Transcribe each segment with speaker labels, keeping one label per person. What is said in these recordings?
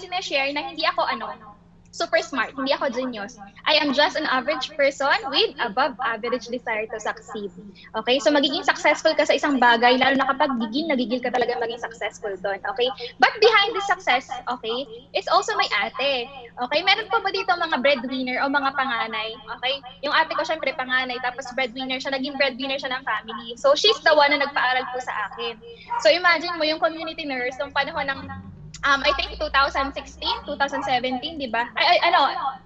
Speaker 1: sineshare na hindi ako super smart, hindi ako genius. I am just an average person with above average desire to succeed. Okay? So magiging successful ka sa isang bagay, lalo na kapag nagigil ka talaga maging successful doon. Okay? But behind this success, okay, it's also my ate. Okay? Meron pa ba dito mga breadwinner o mga panganay? Okay? Yung ate ko syempre panganay, tapos breadwinner siya, naging breadwinner siya ng family. So she's the one na nagpaaral po sa akin. So imagine mo yung community nurse nung panahon ng I think 2016, 2017, di ba?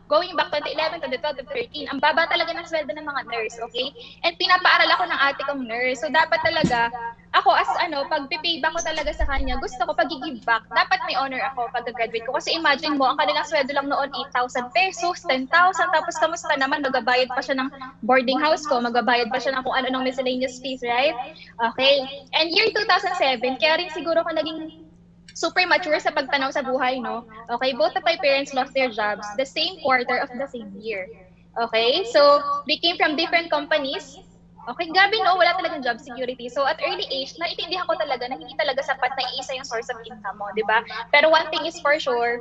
Speaker 1: Going back 2011, 2012, 2013, ang baba talaga ng sweldo ng mga nurse, okay? And pinapaaral ako ng ate kong nurse. So dapat talaga, ako as pag pipayback ko talaga sa kanya, gusto ko pag-give back, dapat may honor ako pag-graduate ko. Kasi imagine mo, ang kanilang sweldo lang noon 8,000 pesos, 10,000, tapos kamusta naman, magbabayad pa siya ng boarding house ko, magbabayad pa siya ng kung ano-anong miscellaneous fees, right? Okay. And year 2007, kaya rin siguro ko naging super mature sa pagtanaw sa buhay, no? Okay, both of my parents lost their jobs the same quarter of the same year. Okay, so they came from different companies. Okay, gabi no, wala talagang job security. So at early age, naiintindihan ko talaga na hindi talaga sapat na iisa yung source of income mo, di ba? Pero one thing is for sure,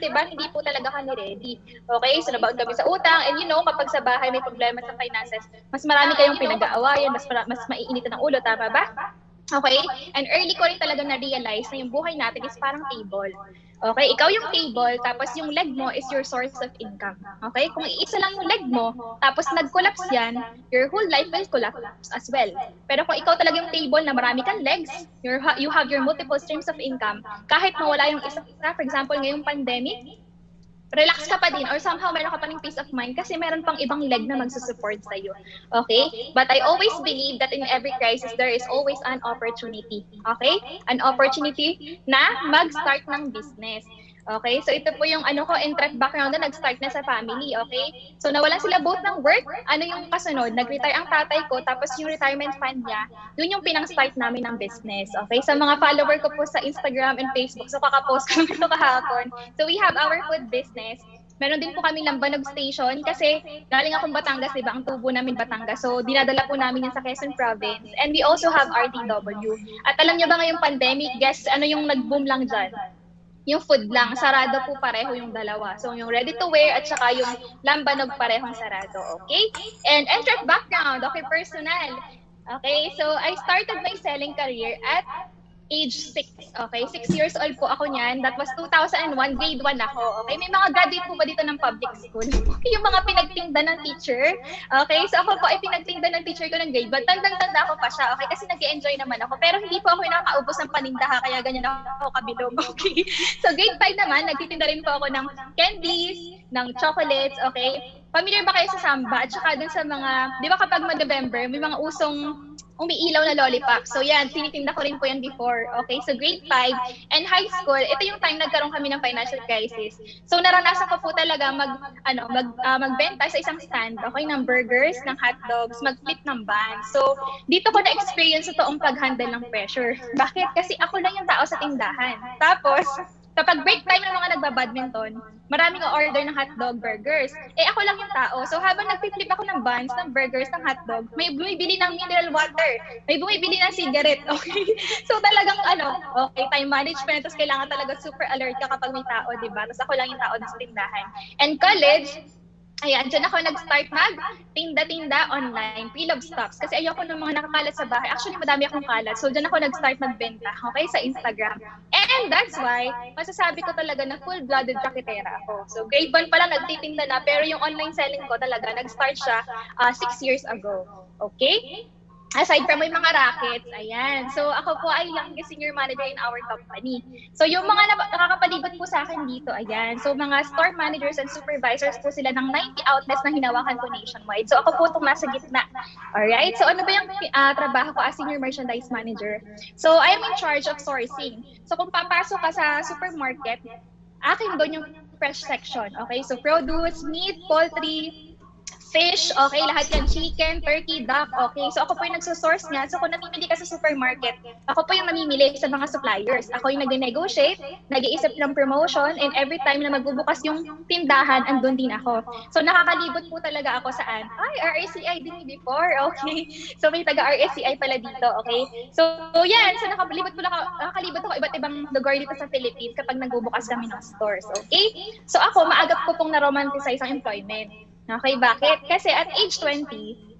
Speaker 1: di ba, hindi po talaga kami ready. Okay, so nabaon kami sa utang, and kapag sa bahay may problema sa finances, mas marami kayong pinag-aawayan, mas maiinitan ng ulo, tama ba? Okay? And early ko rin talaga na-realize na yung buhay natin is parang table. Okay? Ikaw yung table, tapos yung leg mo is your source of income. Okay? Kung iisa lang yung leg mo, tapos nag-collapse yan, your whole life will collapse as well. Pero kung ikaw talaga yung table na marami kang legs, you have your multiple streams of income, kahit mawala yung isa, for example, ngayong pandemic, relax ka pa din or somehow meron ka pa ng peace of mind kasi meron pang ibang leg na magsusupport sa'yo. Okay? But I always believe that in every crisis, there is always an opportunity. Okay? An opportunity na mag-start ng business. Okay? So ito po yung interest background na nag-start na sa family. Okay? So nawalan sila both ng work. Ano yung kasunod? Nag-retire ang tatay ko tapos yung retirement fund niya, yun yung pinang-start namin ng business. Okay? Sa mga follower ko po sa Instagram and Facebook, so kakapost ko ito kahapon. So we have our food business. Meron din po kami Lambanog Station kasi galing akong Batangas, diba? Ang tubo namin Batangas. So dinadala po namin yan sa Quezon Province. And we also have RTW. At alam niyo ba ngayong pandemic, guess ano yung nag-boom lang dyan? Yung food lang, sarado po pareho yung dalawa. So yung ready to wear at saka yung lambanog parehong sarado, okay? And entrance background, okay, personal. Okay, so I started my selling career at age 6. Okay, 6 years old po ako niyan. That was 2001, grade 1 ako. Okay, may mga graduate po ba dito ng public school? Yung mga pinagtinda ng teacher. Okay, so ako po ay pinagtinda ng teacher ko ng grade 1. Tandang-tanda ko pa siya. Okay, kasi nag-enjoy naman ako. Pero hindi po ako nakakaubos ng paninda kaya ganyan ako kabilog. Okay, so grade 5 naman, nagtitinda rin po ako ng candies, ng chocolates. Okay, familiar ba kayo sa samba? At saka dun sa mga, di ba kapag November, may mga usong umiilaw na lollipop. So yan, tinitinda ko rin po yan before. Okay, so grade 5 and high school, ito yung time nagkaroon kami ng financial crisis. So naranasan ko po talaga magbenta sa isang stand, okay, ng burgers, ng hotdogs, mag-flip ng van. So dito ko na-experience sa toong pag-handle ng pressure. Bakit? Kasi ako lang yung tao sa tindahan. Tapos, kapag break time ng mga nagbabadminton, maraming order ng hotdog, burgers. Ako lang yung tao. So habang nagpi-flip ako ng buns, ng burgers, ng hotdog, may bumibili ng mineral water, may bumibili ng cigarette, okay? So talagang okay, time management, tapos kailangan talaga super alert ka kapag may tao, di ba? Tapos ako lang yung tao sa tindahan. And college, ayan, dyan ako nag-start tinda-tinda online, pre-love stocks. Kasi ayoko ng mga nakakalat sa bahay. Actually, madami akong kalat. So, dyan ako nag-start magbenta, okay, sa Instagram. And that's why, masasabi ko talaga na full-blooded raketera ako. So, grade 1 pa lang nagtitinda na, pero yung online selling ko talaga, nag-start siya 6 years ago. Okay? Aside from may mga rackets, ayan. So, ako po ay youngest senior manager in our company. So, yung mga nakakapalibot po sa akin dito, ayan. So, mga store managers and supervisors po sila ng 90 outlets na hinawakan ko nationwide. So, ako po itong nasa gitna. Alright? So, ano ba yung trabaho ko as senior merchandise manager? So, I am in charge of sourcing. So, kung papasok ka sa supermarket, akin doon yung fresh section. Okay? So, produce, meat, poultry, fish, okay, lahat yan, chicken, turkey, duck, okay. So ako po yung nagsosource niya. So kung namimili ka sa supermarket, ako po yung namimili sa mga suppliers. Ako yung nag-negotiate, nag-iisip ng promotion, and every time na magbubukas yung tindahan, andun din ako. So nakakalibot po talaga ako saan? Ay, RSCI din before, okay. So may taga-RSCI pala dito, okay. So yan, so nakakalibot ako iba't ibang lugar dito sa Philippines kapag nagbubukas kami ng stores, okay. So ako, maagap ko pong na-romanticize ang employment. Okay, bakit? Kasi at age 20,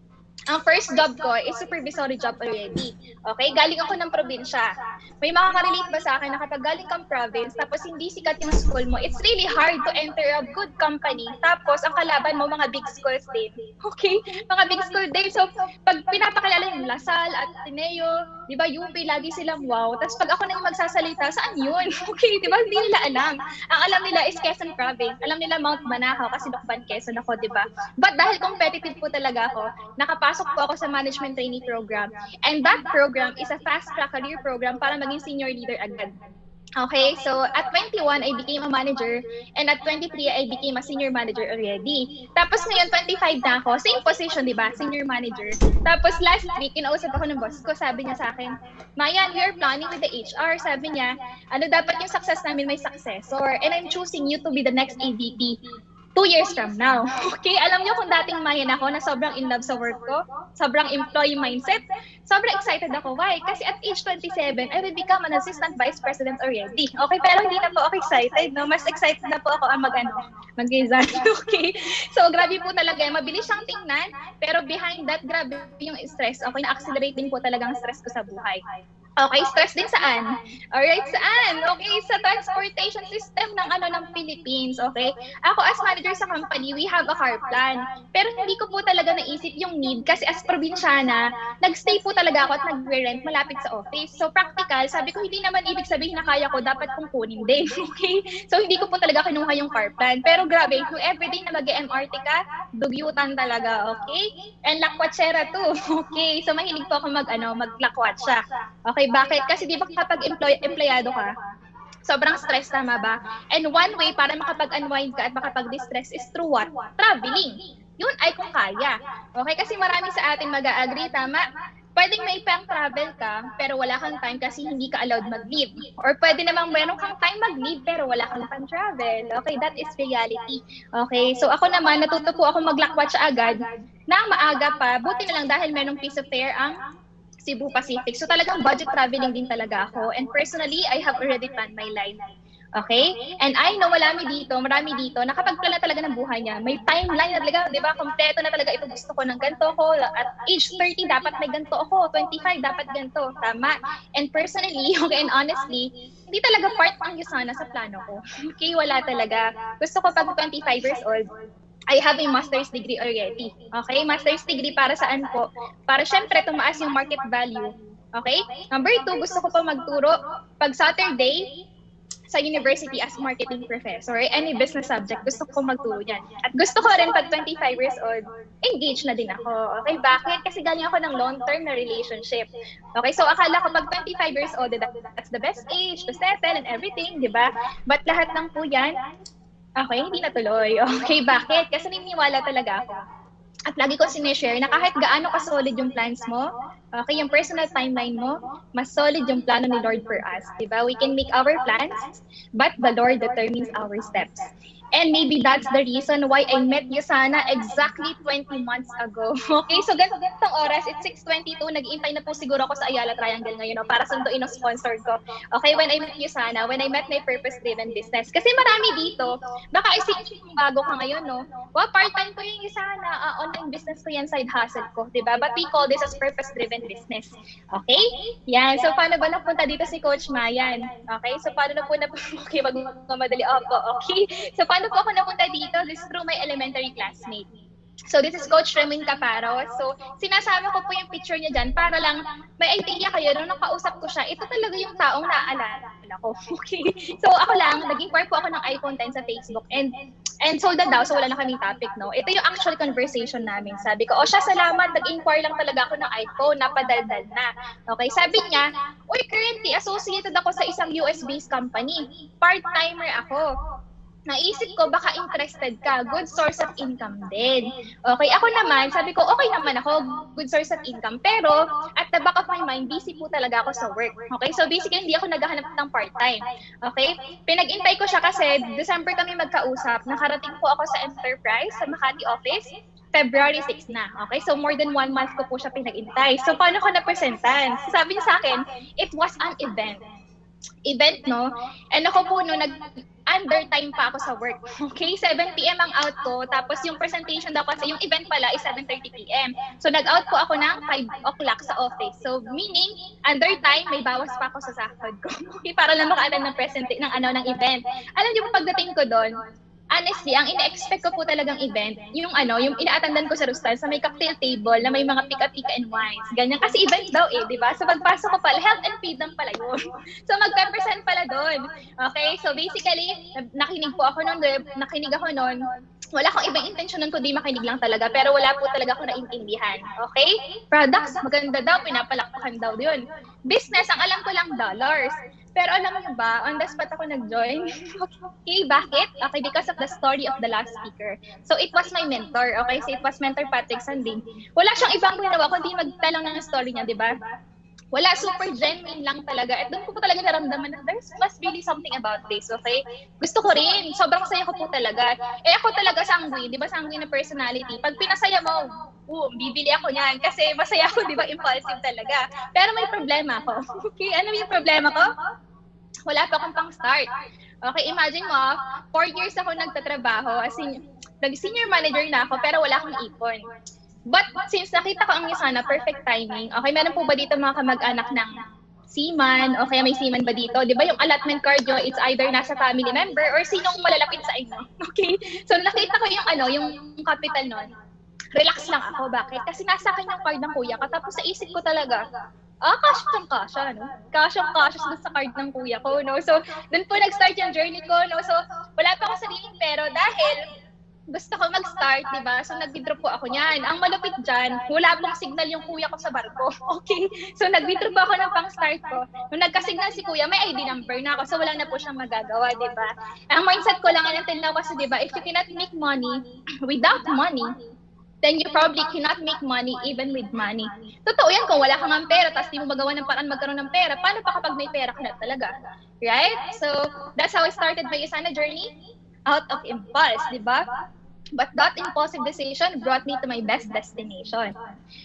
Speaker 1: ang first job ko is supervisory job already. Okay? Galing ako ng probinsya. May makaka-relate ba sa akin na kapag galing kang province, tapos hindi sikat yung school mo, it's really hard to enter a good company. Tapos, ang kalaban mo, mga big schools din. Okay? Mga big school din. So, pag pinapakilala yung Lasal at Ateneo, di ba, UP, lagi silang wow. Tapos, pag ako na yung magsasalita, saan yun? Okay? Di ba? Hindi nila alam. Ang alam nila is Quezon Province. Alam nila Mount Manahaw kasi Lokban, Quezon ako, di ba? But dahil competitive po talaga ako, nakapasok po ako sa management trainee program. And that program is a fast-track career program para maging senior leader agad. Okay, so at 21, I became a manager, and at 23, I became a senior manager already. Tapos ngayon, 25 na ako, same position, di ba? Senior manager. Tapos last week, kinausap ako ng boss ko, sabi niya sa akin, Mayan, we are planning with the HR. Sabi niya, ano dapat yung success namin may successor, and I'm choosing you to be the next AVP. 2 years from now. Okay, alam niyo kung dating Mayan ako na sobrang in love sa work ko, sobrang employee mindset, sobrang excited ako. Why? Kasi at age 27, I will become an assistant vice president already. Okay, pero hindi na po ako excited, no? Mas excited na po ako ang mag-resign. Okay, so grabe po talaga. Mabilis siyang tingnan, pero behind that, grabe yung stress. Okay, na-accelerate din po talaga ang stress ko sa buhay. Okay, stress din saan? Alright, saan? Okay, sa transportation system ng Philippines, okay? Ako as manager sa company, we have a car plan. Pero hindi ko po talaga naisip yung need kasi as probinsyana, nagstay po talaga ako at nagre-rent malapit sa office. So practical, sabi ko hindi naman ibig sabihin na kaya ko, dapat kong kunin din, okay? So hindi ko po talaga kinuha yung car plan. Pero grabe, yung everyday na mag-MRT ka, dugyutan talaga, okay? And lakwatsera too, okay? So mahilig po ako maglakwatsa. Okay, bakit? Kasi di ba kapag empleyado ka, sobrang stress, tama ba? And one way para makapag-unwind ka at makapag-distress is through what? Traveling. Yun ay kung kaya. Okay, kasi marami sa atin mag-a-agree, tama? Pwedeng may pang-travel ka, pero wala kang time kasi hindi ka allowed mag-leave. Or pwede namang meron kang time mag-leave, pero wala kang pang-travel. Okay, that is reality. Okay, so ako naman, natuto po ako maglakwat siya agad na maaga pa. Buti na lang dahil merong piece of fare ang Cebu Pacific. So talagang budget traveling din talaga ako. And personally, I have already planned my life. Okay? And I know marami dito na kapag plana talaga ng buhay niya, may timeline na talaga, di ba? Kompleto na talaga ito, gusto ko ng ganito ko. At age 30, dapat may ganito ako. 25, dapat ganito. Tama? And personally, okay, and honestly, hindi talaga part ang Yusana sa plano ko. Okay? Wala talaga. Gusto ko pag 25 years old, I have a master's degree already. Okay? Master's degree para saan po? Para syempre tumaas yung market value. Okay? Number 2, gusto ko pa magturo pag Saturday sa university as marketing professor, any business subject, gusto ko magturo yan. At gusto ko rin pag 25 years old, engaged na din ako. Okay? Bakit? Kasi galing ako ng long-term na relationship. Okay? So akala ko pag 25 years old, that's the best age to settle and everything, di ba? But lahat ng po yan, okay, hindi natuloy. Okay, bakit? Kasi naniniwala talaga ako. At lagi ko sinishare na kahit gaano ka-solid yung plans mo, okay, yung personal timeline mo, mas solid yung plano ni Lord for us. Diba? We can make our plans, but the Lord determines our steps. And maybe that's the reason why I met Yusana exactly 20 months ago. Okay, so ganitong oras, it's 6:22, nag-iintay na po siguro ako sa Ayala Triangle ngayon, no, para sunduin ang sponsor ko. Okay, when I met Yusana, when I met my purpose-driven business. Kasi marami dito, baka isipin kung bago ka ngayon, no? Well, part-time ko yung Yusana, online business ko yan, side hustle ko, diba? But we call this as purpose-driven business. Okay? Yan, so paano ba napunta dito si Coach Mayan? Okay, so paano na po okay, magmamadali, okay. So paano po ako napunta dito? This is through my elementary classmate. So this is Coach Remin Caparo. So sinasama ko po yung picture niya dyan para lang may idea kayo nung nakausap ko siya. Ito talaga yung taong naaalala ko. Okay. So ako lang, nag-inquire po ako ng iPhone 10 sa Facebook and sold na daw, so wala na kaming topic, no? Ito yung actual conversation namin. Sabi ko, siya, salamat, nag-inquire lang talaga ako ng iPhone, napadaldal na. Okay, sabi niya, currently associated ako sa isang US-based company. Part-timer ako. naisip ko baka interested ka, good source of income din. Okay, ako naman, sabi ko okay naman ako, good source of income, pero at the back of my mind, busy po talaga ako sa work. Okay, so basically hindi ako naghahanap ng part-time. Okay, pinag-intay ko siya kasi December kami magkausap, nakarating po ako sa Enterprise, sa Makati office, February 6 na. Okay, so more than 1 month ko po siya pinag-intay. So paano ko na-presentan? Sabi niya sa akin, it was an event, no? And ako po no, under time pa ako sa work. Okay, 7 p.m. ang out ko, tapos yung presentation daw kasi, yung event pala is 7:30 p.m. So nag-out po ako ng 5 o'clock sa office. So meaning, under time, may bawas pa ako sa sahod ko. Okay, para lang maka-attend ng event. Alam niyo po, pagdating ko doon, honestly, ang ina-expect ko po talagang event, yung ina-attendan ko sa Rustan, sa may cocktail table na may mga pika-pika and wines. Ganyan. Kasi event daw di ba? So pagpasok ko pala, health and freedom pala yun. So magpe-present pala doon. Okay? So basically, nakinig ako noon. Wala akong ibang intensyon nun kundi makinig lang talaga, pero wala po talaga ako naintindihan. Okay? Products, maganda daw, pinapalakpakan daw yun. Business, ang alam ko lang dollars. Pero alam mo ba, on the spot ako nag-join. Okay, bakit? Okay, because of the story of the last speaker. So it was my mentor, okay? So it was Mentor Patrick Sanding. Wala siyang ibang ginawa kundi magtalang ng story niya, di ba? Wala, super genuine lang talaga. At doon ko po talaga naramdaman na there must really something about this, okay? Gusto ko rin. Sobrang saya ko po talaga. Ako talaga sanguine, di ba sanguine na personality. Pag pinasaya mo, bibili ako niyan. Kasi masaya ako, di ba, impulsive talaga. Pero may problema ako. Okay, ano yung problema ko? Wala pa akong pang-start. Okay, imagine mo, 4 years ako nagtatrabaho, as in, nag-senior manager na ako, pero wala akong ipon. But since nakita ko ang Yusana, perfect timing. Okay, meron po ba dito mga kamag-anak ng seaman? Okay, may seaman ba dito? Di ba yung allotment card nyo, it's either nasa family member or sinong malalapit sa inyo. Okay? So nakita ko yung capital nun. Relax lang ako. Bakit? Kasi nasa akin yung card ng kuya ko. Tapos sa isip ko talaga, kasyang-kasya, no? Kasyang-kasya sa card ng kuya ko, no? So, dun po nag-start yung journey ko, no? So, wala pa akong sariling pero dahil gusto ko mag-start, di ba? So, nag-withdraw po ako niyan. Ang malupit dyan, wala pong signal yung kuya ko sa barko. Okay? So, nag-withdraw po ako ng pang-start ko. Nung nagka-signal si kuya, may ID number na ako. So, wala na po siyang magagawa, di ba? Ang mindset ko lang until now kasi, di ba, if you cannot make money without money, then you probably cannot make money even with money. Totoo yan, kung wala kang pera, tapos di mo magawa ng paraan magkaroon ng pera, paano pa kapag may pera ka na talaga? Right? So, that's how I started my Yusana journey, out of impulse, di ba? But that impulsive decision brought me to my best destination.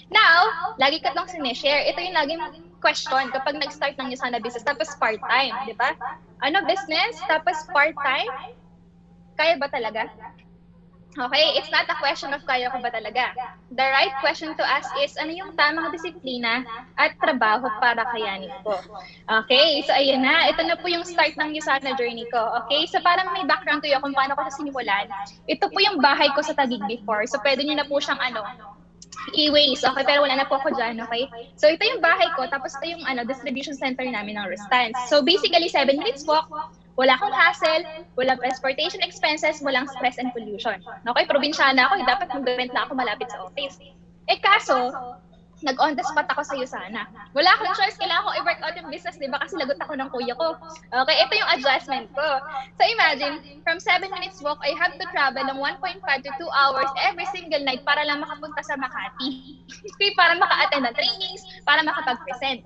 Speaker 1: Now, lagi ka itong sinishare. Ito yung laging question kapag nag-start ng Yusana business, tapos part-time, di ba? Ano business, tapos part-time? Kaya ba talaga? Okay, it's not a question of kaya ko ba talaga. The right question to ask is, ano yung tamang disiplina at trabaho para kayanin ko? Okay, so ayun na. Ito na po yung start ng Yusana journey ko. Okay, so parang may background to you kung paano ko siya sinimulan. Ito po yung bahay ko sa Taguig before. So pwede nyo na po siyang e-waste. Okay, pero wala na po ako dyan, okay? So ito yung bahay ko, tapos ito yung distribution center namin ng Rustans. So basically, 7 minutes walk. Wala akong hassle, walang transportation expenses, walang stress and pollution. Okay, probinsyana ako, dapat mag-rent na ako malapit sa office. Kaso, nag-on the spot ako sa Yusana. Wala akong choice, kailangan ko i-work out yung business, di ba? Kasi lagot ako ng kuya ko. Okay, ito yung adjustment ko. So imagine, from 7 minutes walk, I have to travel ng 1.5 to 2 hours every single night para lang makapunta sa Makati. Okay, para maka-attend ng trainings, para makapag-present.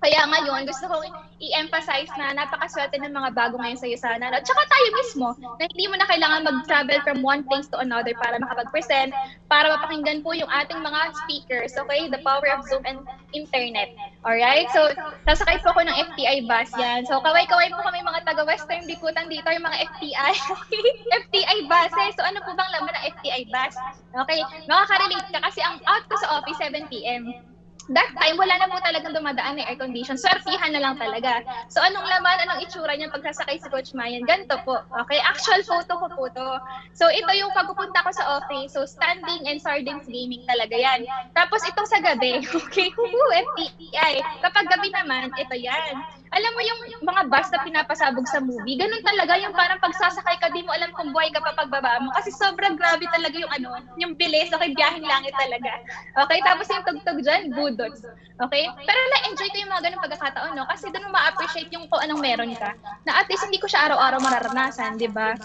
Speaker 1: Kaya ngayon, gusto kong i-emphasize na napakaswerte ng mga bago ngayon sa Yusana. At saka tayo mismo, na hindi mo na kailangan mag-travel from one place to another para makapag-present, para mapakinggan po yung ating mga speakers, okay? The power of Zoom and internet. Alright? So, sasakay po ako ng FTI bus yan. So, kaway-kaway po kami mga taga-Western Bicutan dito, yung mga FTI. FTI buses. So, ano po bang laman ng FTI bus? Okay? Makaka-relate ka kasi ang out ko sa office 7 p.m. That time, wala na po talagang dumadaan ng air condition. Swertihan na lang talaga. So, anong laman, anong itsura niya pagkasakay si Coach Mayan? Ganito po. Okay? Actual photo ko po to. So, ito yung pagpupunta ko sa office. So, standing and sardines gaming talaga yan. Tapos, itong sa gabi. Okay? FTI. Kapag gabi naman, ito yan. Alam mo yung mga bus na pinapasabog sa movie, ganun talaga yung parang pagsasakay ka, di mo alam kung buhay ka pa pagbaba mo. Kasi sobrang grabe talaga yung yung bilis. Okay? Biyaheng langit talaga. Okay? Tapos yung tugtog dyan, budots. Okay? Pero na-enjoy ko yung mga ganung pagkakataon, no? Kasi doon mo ma-appreciate yung kung anong meron ka. Na at least hindi ko siya araw-araw mararanasan, di ba?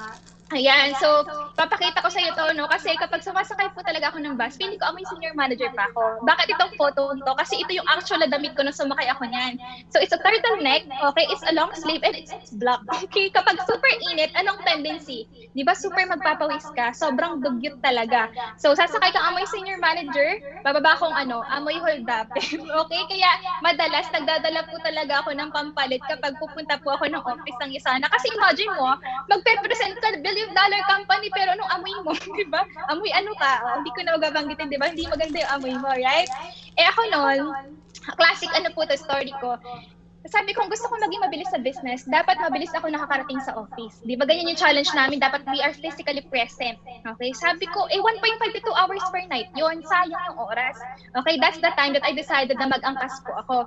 Speaker 1: Ayan, so papakita ko sa iyo to, no? Kasi kapag sumasakay po talaga ako ng bus, feeling ko amoy senior manager pa ako. Bakit itong photo to? Kasi ito yung actual na damit ko nung sumakay ako niyan. So it's a turtleneck, okay? It's a long sleeve and it's black. Okay, kapag super init, anong tendency? Di ba super magpapawis ka? Sobrang dugyot talaga. So sasakay kang amoy senior manager, bababa akong amoy hold up. Okay, kaya madalas nagdadala po talaga ako ng pampalit kapag pupunta po ako ng office ng isa na. Kasi imagine mo, magpe-present ka, billion-dollar company, pero anong amoy mo, di ba? Amoy ano ka? Hindi ko na magabanggitin, di ba? Hindi maganda yung amoy mo, right? Eh ako noon, classic po to story ko. Sabi ko, gusto ko maging mabilis sa business, dapat mabilis ako nakakarating sa office. Di ba ganyan yung challenge namin? Dapat we are physically present. Okay? Sabi ko, 1.5 to 2 hours per night. Yun, sayang yung oras. Okay? That's the time that I decided na mag-angkas po ako.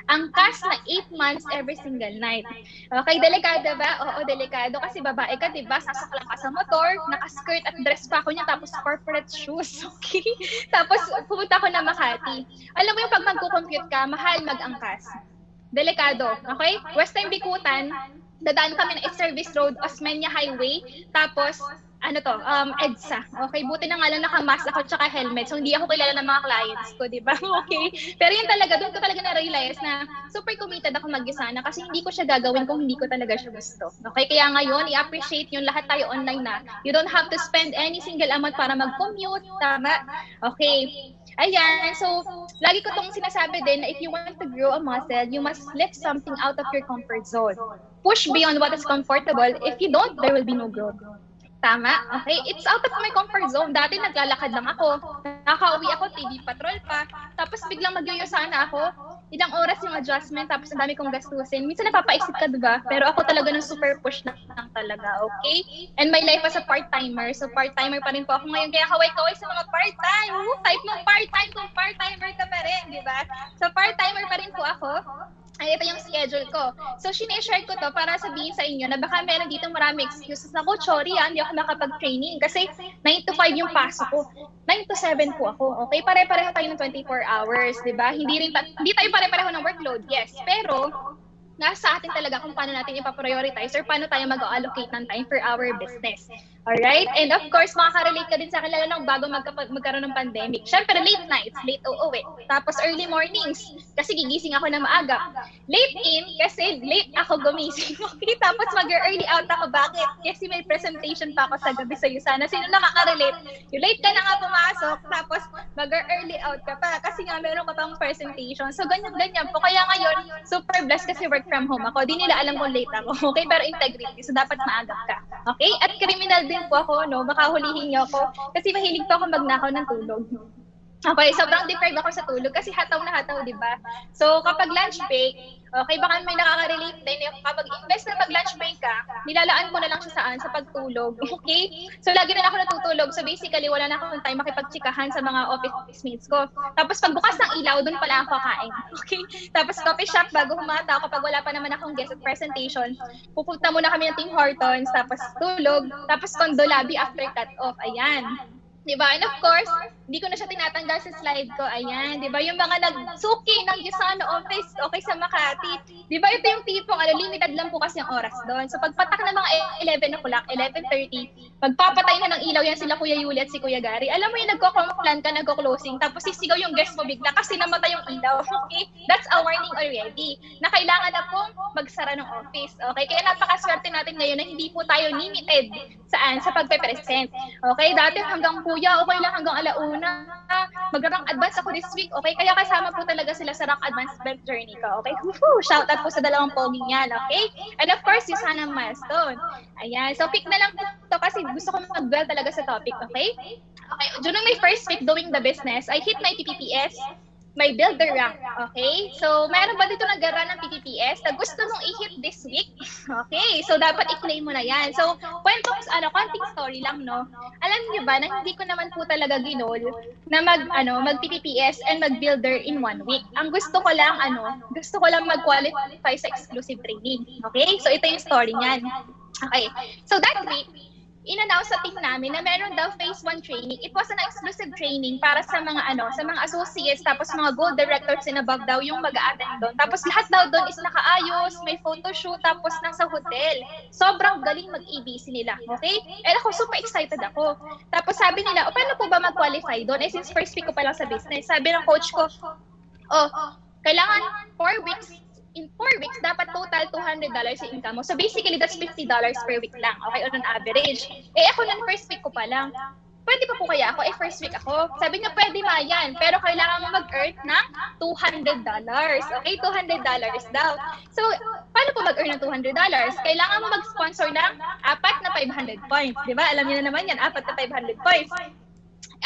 Speaker 1: Angkas na 8 months every single night. Okay? Delikado ba? Oo, delikado. Kasi babae ka, di ba? Sasaklang ka sa motor, naka-skirt at dress pa ako niya, tapos corporate shoes. Okay? Tapos pumunta ako na Makati. Alam mo yung pag magko-compute ka, mahal mag-angkas. Delikado, okay? Western Bikutan, dadaan kami ng Service Road, Osmeña Highway, tapos EDSA. Okay, buti na nga lang naka-mask ako tsaka helmet. So hindi ako kilala ng mga clients ko, di ba? Okay. Pero yun talaga, doon ko talaga na-realize na super committed ako mag-isa na kasi hindi ko siya gagawin kung hindi ko talaga siya gusto. Okay, kaya ngayon, i-appreciate yung lahat tayo online na. You don't have to spend any single amount para mag-commute, tama? Okay. Ayan, so lagi ko tong sinasabi din na if you want to grow a muscle, you must lift something out of your comfort zone. Push beyond what is comfortable. If you don't, there will be no growth. Tama? Okay? It's out of my comfort zone. Dati naglalakad lang ako. Nakaka-uwi ako, TV patrol pa. Tapos biglang mag-yoyo sana ako. Ilang oras yung adjustment, tapos ang dami kong gastusin. Minsan napapaisip ka, diba? Pero ako talaga ng super push lang talaga, okay? And my life as a part-timer. So part-timer pa rin po ako ngayon. Kaya kaway-kaway sa mga part-time. Type ng part-time kung part-timer ka pa rin, diba? So part-timer pa rin po ako. Ay, ito yung schedule ko. So, sineshare ko to para sabihin sa inyo na baka meron dito marami excuses. Ako, sorry, hindi ako nakapag-training kasi 9 to 5 yung pasok ko. 9 to 7 po ako. Okay, pare-pareho tayo ng 24 hours, di ba? Hindi tayo pare-pareho ng workload, yes. Pero, nasa atin talaga kung paano natin ipaprioritize or paano tayo mag-allocate ng time for our business. Alright? And of course, makaka-relate ka din sa akin lalo nang bago magkaroon ng pandemic. Siyempre, late nights, late uuwi. Tapos early mornings, kasi gigising ako na maaga. Late in, kasi late ako gumising. Okay? Tapos mag-early out ako. Bakit? Kasi may presentation pa ako sa gabi sa'yo. Sana sino nakaka-relate? Yung late ka na nga pumasok, tapos mag-early out ka pa. Kasi nga meron ka pang presentation. So, ganyan-ganyan po. Kaya ngayon, super blessed kasi work from home ako. Di nila alam kung late ako. Okay? Pero integrity. So, dapat maagap ka. Okay? At criminal din po ako, no? Baka hulihin niyo ako. Kasi mahilig po ako magnakaw ng tulog. Okay, sobrang deprived ako sa tulog kasi hataw na hataw, di ba? So, kapag lunch break, okay, baka may nakaka-relate din. Kapag invest na pag-lunch break ka, nilalaan ko na lang siya saan? Sa pagtulog. Okay? So, lagi na ako natutulog. So, basically, wala na akong time makipagtsikahan sa mga office mates ko. Tapos, pagbukas ng ilaw, doon pala ako kakain. Okay? Tapos, coffee shop, bago humataw, kapag wala pa naman akong guest at presentation, pupunta muna kami ng Tim Hortons, tapos tulog, tapos condo lobby after cut-off. Ayan. Diba? And of course, hindi ko na siya tinatanggal sa slide ko. Ayan, diba? Yung mga nagsuki ng Gisano office, okay, sa Makati. Diba? Ito yung tipong, limited lang po kasi ang oras doon. So, pagpatak ng mga 11 o'clock, 11:30, magpapatay na ng ilaw yan sila Kuya Yuli at si Kuya Gary. Alam mo yung nagko-complan ka, nagko-closing, tapos sisigaw yung guest mo bigla kasi namatay yung ilaw. Okay? That's a warning already na kailangan na pong magsara ng office. Okay? Kaya napakaswerte natin ngayon na hindi po tayo limited sa pagpe-present. Okay? Dati hanggang kuya, okay lang hanggang alauna. Mag-rank advance ako this week. Okay? Kaya kasama po talaga sila sa rank advancement journey ko. Okay? Shout out po sa dalawang poging yan. Okay? And of course, yung sana milestone. Ayan. So, pick na lang to kasi gusto ko mag-dwell talaga sa topic. Okay? Okay. During my first week doing the business, I hit my PPPS, my builder rank. Okay? So, mayroon ba dito nag-run ng PPPS na gusto mong i-hit this week? Okay? So, dapat i-claim mo na yan. So, konting story lang, no? Alam niyo ba na hindi ko naman po talaga ginol na mag-PPPS and mag-builder in 1 week. Ang gusto ko lang, mag-qualify sa exclusive training. Okay? So, ito yung story niyan. Okay. So, that week, in-announce sa team namin na meron daw phase 1 training. It was an exclusive training para sa mga sa mga associates, tapos mga gold directors and above daw yung mag-a-attend doon. Tapos lahat daw doon is nakaayos, may photoshoot, tapos nasa hotel. Sobrang galing mag-ABC nila, okay? And ako, super excited ako. Tapos sabi nila, paano po ba mag-qualify doon? Since first week ko pa lang sa business, sabi ng coach ko, kailangan 4 weeks. In 4 weeks, dapat total $200 yung income mo. So basically, that's $50 per week lang, okay, on average. Ako nun, first week ko pa lang. Pwede pa po kaya ako? First week ako. Sabi niya, pwede ma yan, pero kailangan mo mag-earn ng $200. Okay, $200 daw. So, paano po mag-earn ng $200? Kailangan mo mag-sponsor ng 4 na 500 points. Di ba? Alam niyo na naman yan, 4 na 500 points.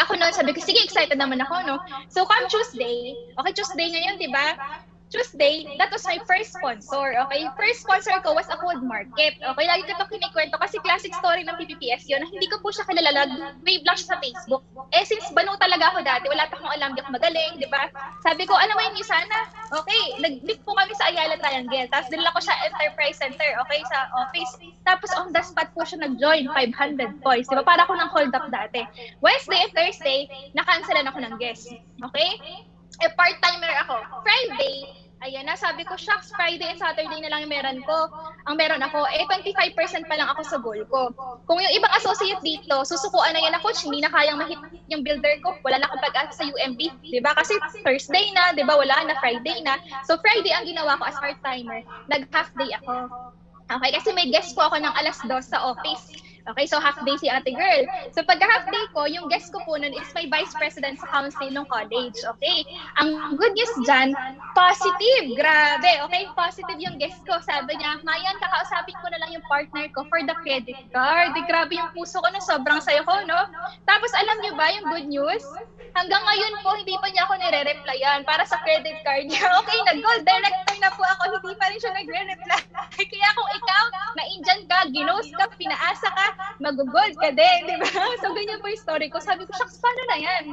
Speaker 1: Ako noon, sabi ko, sige, excited naman ako, no? So, come Tuesday, okay, Tuesday ngayon, di ba? Tuesday, that was my first sponsor, okay? First sponsor ko was a food market, okay? Lagi ko ito kinikwento kasi classic story ng PPPS yun, na hindi ko po siya kilala, nag-wave lang siya sa Facebook. Since banu talaga ako dati, wala pa akong alam, di ako magaling, di ba? Sabi ko, ano mo yun sana? Okay, nag-meet po kami sa Ayala Triangle, tapos dinala ko siya Enterprise Center, okay, sa office. Tapos on the spot po siya nag-join, 500 points, di ba? Para ako nang hold up dati. Wednesday and Thursday, na-cancelan ako ng guest, okay? Part-timer ako. Friday, ayan na, sabi ko, shucks, Friday and Saturday na lang yung meron ko. Ang meron ako, 25% pa lang ako sa goal ko. Kung yung ibang associate dito, susukuan na yan na, coach, hindi na kayang mahit yung builder ko. Wala na akong pag-asa sa UMB, di ba? Kasi Thursday na, di ba? Wala na, Friday na. So Friday ang ginawa ko as part-timer. Nag-half day ako. Okay, kasi may guest po ako ng 2:00 sa office. Okay, so half day si ate girl. So pag half day ko, yung guest ko po nun is my vice president sa council ng college. Okay, ang good news dyan, positive. Grabe, okay, positive yung guest ko. Sabi niya, Mayan, kakausapin ko na lang yung partner ko for the credit card. Grabe yung puso ko na sobrang sayo ko, no? Tapos alam niyo ba yung good news? Hanggang ngayon po, hindi pa niya ako nire-replyan para sa credit card niya. Okay, nag-gold director na po ako, hindi pa rin siya nagre-reply. Kaya kung ikaw, na-Indian ka, ginos ka, pinaasa ka, mag-gold ka din, di ba? So, ganyan po yung story ko. Sabi ko, shucks, paano na yan?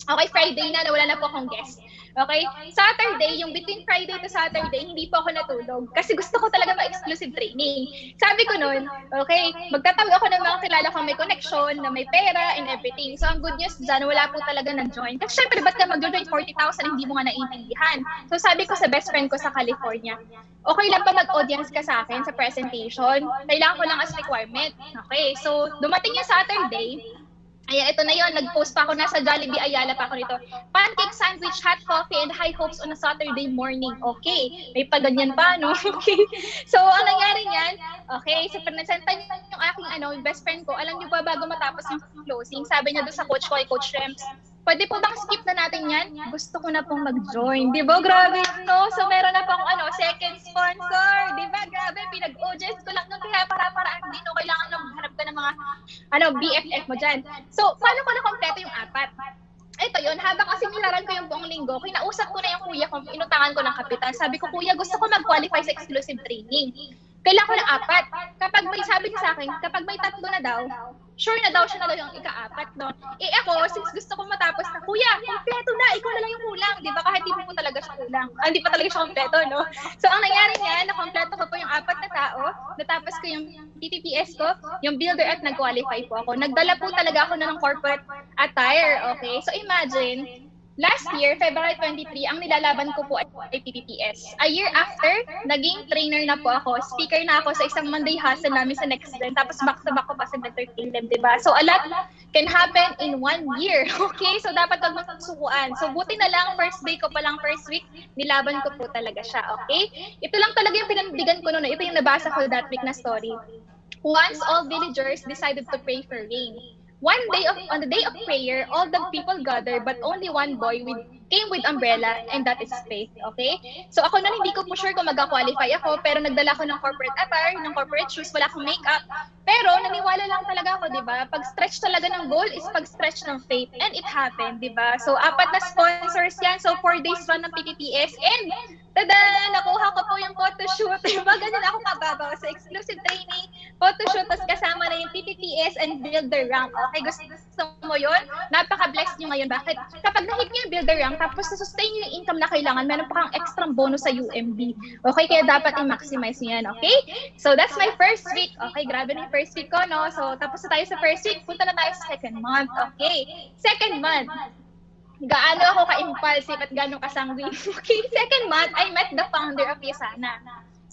Speaker 1: Okay, Friday na, wala na po akong guest. Okay, Saturday, yung between Friday to Saturday, hindi po ako natulog. Kasi gusto ko talaga ma-exclusive training. Sabi ko nun, okay, magtatawag ako ng mga kilala kong may connection, na may pera, and everything. So, ang good news dyan, wala po talaga nag-join. Kasi syempre, ba't ka mag-join 40,000, hindi mo nga naiintindihan. So, sabi ko sa best friend ko sa California, okay lang ba mag-audience ka sa akin sa presentation? Kailangan ko lang as requirement. Okay, so, dumating yung Saturday, ayan, ito na yon. Nag-post pa ako, nasa Jollibee Ayala pa ako nito. Pancake sandwich, hot coffee, and high hopes on a Saturday morning. Okay. May paganyan pa, no? Okay. So, ang nangyari niyan, okay, so pag-nasenta yung aking best friend ko, alam niyo ba, bago matapos yung closing, sabi niya doon sa coach ko, Coach Rems, pwede po bang skip na natin yan? Gusto ko na pong mag-join. Di ba? Grabe, no? So, meron na pong second sponsor. Di ba? Grabe, pinag-audience ko lang nun. Kaya para-paraan din, no? Kailangan na maghanap ka ng mga BFF mo dyan. So, paano ko na-kompleto yung 4? Ito yun, habang kasi nilaran ko yung buong linggo, kinausap ko na yung kuya ko, inutangan ko ng kapitan. Sabi ko, kuya, gusto ko mag-qualify sa exclusive training. Kailangan ko ng 4. Kapag may, sabi niya sa akin, kapag may 3 na daw, sure na daw siya na daw yung ika-4, no? Ako, since gusto kong matapos na, kuya, kompleto na, ikaw na lang yung kulang, di ba? Kahit di po talaga siya kulang. Hindi pa talaga siya kompleto, no? So, ang nangyari niya, nakompleto ko po yung 4 na tao, natapos ko yung PPPS ko, yung builder at nag-qualify po ako. Nagdala po talaga ako na ng corporate attire, okay? So, imagine, last year, February 23, ang nilalaban ko po ay PPPS. A year after, naging trainer na po ako. Speaker na ako sa isang Monday hustle namin sa Next Gen. Tapos back-to-back ko pa sa Mentor Caleb, diba? So, a lot can happen in 1 year. Okay? So, dapat wag magsusukuan. So, buti na lang, first day ko pa lang, first week, nilaban ko po talaga siya. Okay? Ito lang talaga yung pinandigan ko noon. Ito yung nabasa ko that week na story. Once all villagers decided to pray for rain. On the day of prayer, all the people gathered, but only one boy came with umbrella, and that is faith, okay? So ako na hindi ko po sure kung mag-qualify ako, pero nagdala ko ng corporate attire, ng corporate shoes, wala akong makeup, pero naniwala lang talaga ako, di ba? Pag-stretch talaga ng goal is pag-stretch ng faith, and it happened, di ba? So 4 na sponsors yan, so 4 days run ng PPPS, and tada! Nakuha ko po yung photoshoot. Diba, ganyan ako kababaw sa exclusive training, photoshoot, tapos kasama na yung PPPS and Build the Rank. Okay, gusto mo yun? Napaka-blessed nyo ngayon. Bakit? Kapag na-hit nyo yung Build the Rank, tapos na-sustain nyo yung income na kailangan, meron pa kang extra bonus sa UMB. Okay, kaya dapat i-maximize nyo yan, okay? So, that's my first week. Okay, grabe na yung first week ko, no? So, tapos na tayo sa first week, punta na tayo sa second month. Okay, second month. Gaano ako ka-impulsive at gaano ka-sanguine. Okay, second month, I met the founder of Yasana.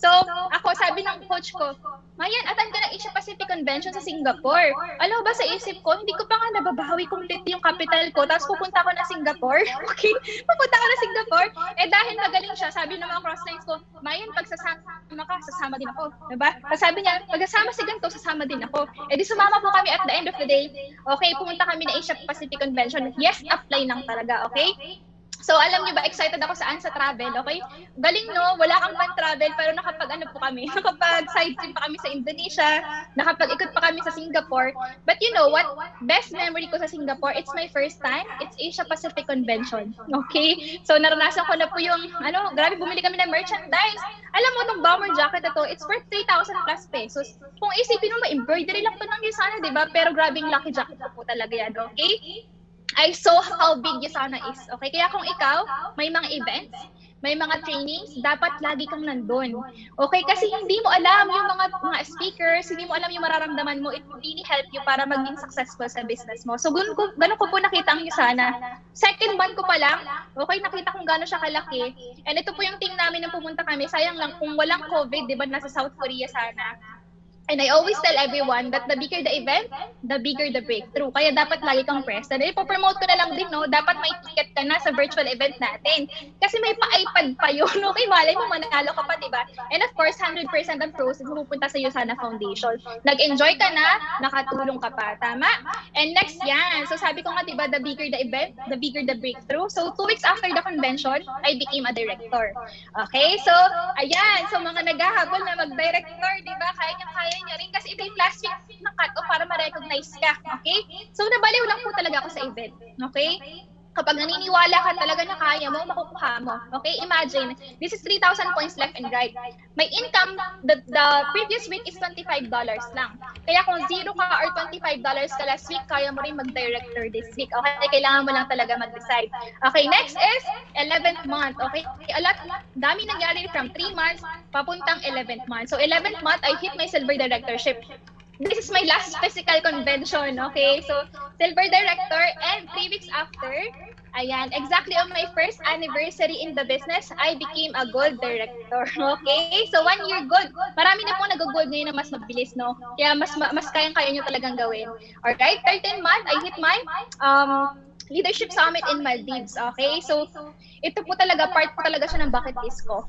Speaker 1: So, ako, sabi ng coach ko, Mayan, attend ka ng Asia Pacific Convention sa Singapore. Alam mo ba, sa isip ko, hindi ko pa nga nababawi complete yung capital ko, tapos pupunta ako na Singapore. Okay, pupunta ako na Singapore. Eh, dahil magaling siya, sabi ng mga crosslines ko, Mayan, pag sasama ka, sasama din ako. Diba? Tapos sabi niya, pag sasama si ganito, sasama din ako. Eh, di sumama po kami at the end of the day. Okay, pumunta kami na Asia Pacific Convention. Yes, apply lang talaga, okay? So, alam niyo ba, excited ako saan sa travel, okay? Galing, no? Wala kang pan-travel, pero nakapag-ano po kami, nakapag-side trip pa kami sa Indonesia, nakapag-ikot pa kami sa Singapore. But you know what? Best memory ko sa Singapore, it's my first time, it's Asia Pacific Convention, okay? So, naranasan ko na po yung, grabe, bumili kami ng merchandise. Alam mo, itong bomber jacket na to, it's worth 3,000 plus pesos. Kung isipin mo, embroidery lang to ng Yasana, diba? Pero grabing lucky jacket po talaga yan, okay? I saw how big Yasana is. Okay? Kaya kung ikaw, may mga events, may mga trainings, dapat lagi kang nandun. Okay? Kasi hindi mo alam yung mga speakers, hindi mo alam yung mararamdaman mo. It will really help you para maging successful sa business mo. So, ganun ko po nakita ang Yasana. Second month ko pa lang, okay, nakita kung gano'n siya kalaki. And ito po yung team namin nung pumunta kami. Sayang lang, kung walang COVID, di ba, nasa South Korea sana. And I always tell everyone that the bigger the event, the bigger the breakthrough. Kaya dapat lagi kang present. And ipopromote ko na lang din, no? Dapat may ticket ka na sa virtual event natin. Kasi may pa-iPad pa yun. Okay, malay mo, manalo ka pa, diba? And of course, 100% ng proceeds pupunta sa Yasana Foundation. Nag-enjoy ka na, nakatulong ka pa. Tama? And next yan. So sabi ko nga, diba, the bigger the event, the bigger the breakthrough. So 2 weeks after the convention, I became a director. Okay? So, ayan. So mga naghahabol na mag-director, diba? Kaya niya rin kasi ito yung last week ng cut-off para ma-recognize ka, okay? So, nabaliw lang po talaga ako sa event, okay? Kapag naniniwala ka talaga na kaya mo, makukuha mo. Okay? Imagine, this is 3,000 points left and right. My income, the previous week is $25 lang. Kaya kung zero ka or $25 ka last week, kaya mo rin mag-director this week. Okay? Kailangan mo lang talaga mag-decide. Okay, next is 11th month. Okay? Dami nangyari from 3 months, papuntang 11th month. So, 11th month, I hit my silver directorship. This is my last physical convention, okay? So, silver director, and 3 weeks after, ayan, exactly on my first anniversary in the business, I became a gold director, okay? So, 1 year gold. Marami na po nag-gold ngayon na mas mabilis, no? Kaya mas kayang-kaya nyo talagang gawin. Alright, 13th month, I hit my leadership summit in Maldives, okay? So, ito po talaga, part po talaga siya ng bucket list ko.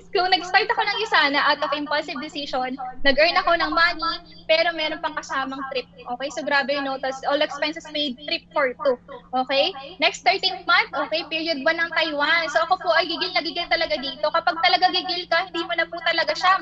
Speaker 1: So, nag-start ako ng Yasana out of impulsive decision. Nag-earn ako ng money, pero meron pang kasamang trip. Okay? So, grabe yung notice. All expenses paid, trip for 2. Okay? Next 13th month, okay, period 1 ng Taiwan. So, ako po ay gigil na gigil talaga dito. Kapag talaga gigil ka, hindi mo na po talaga siya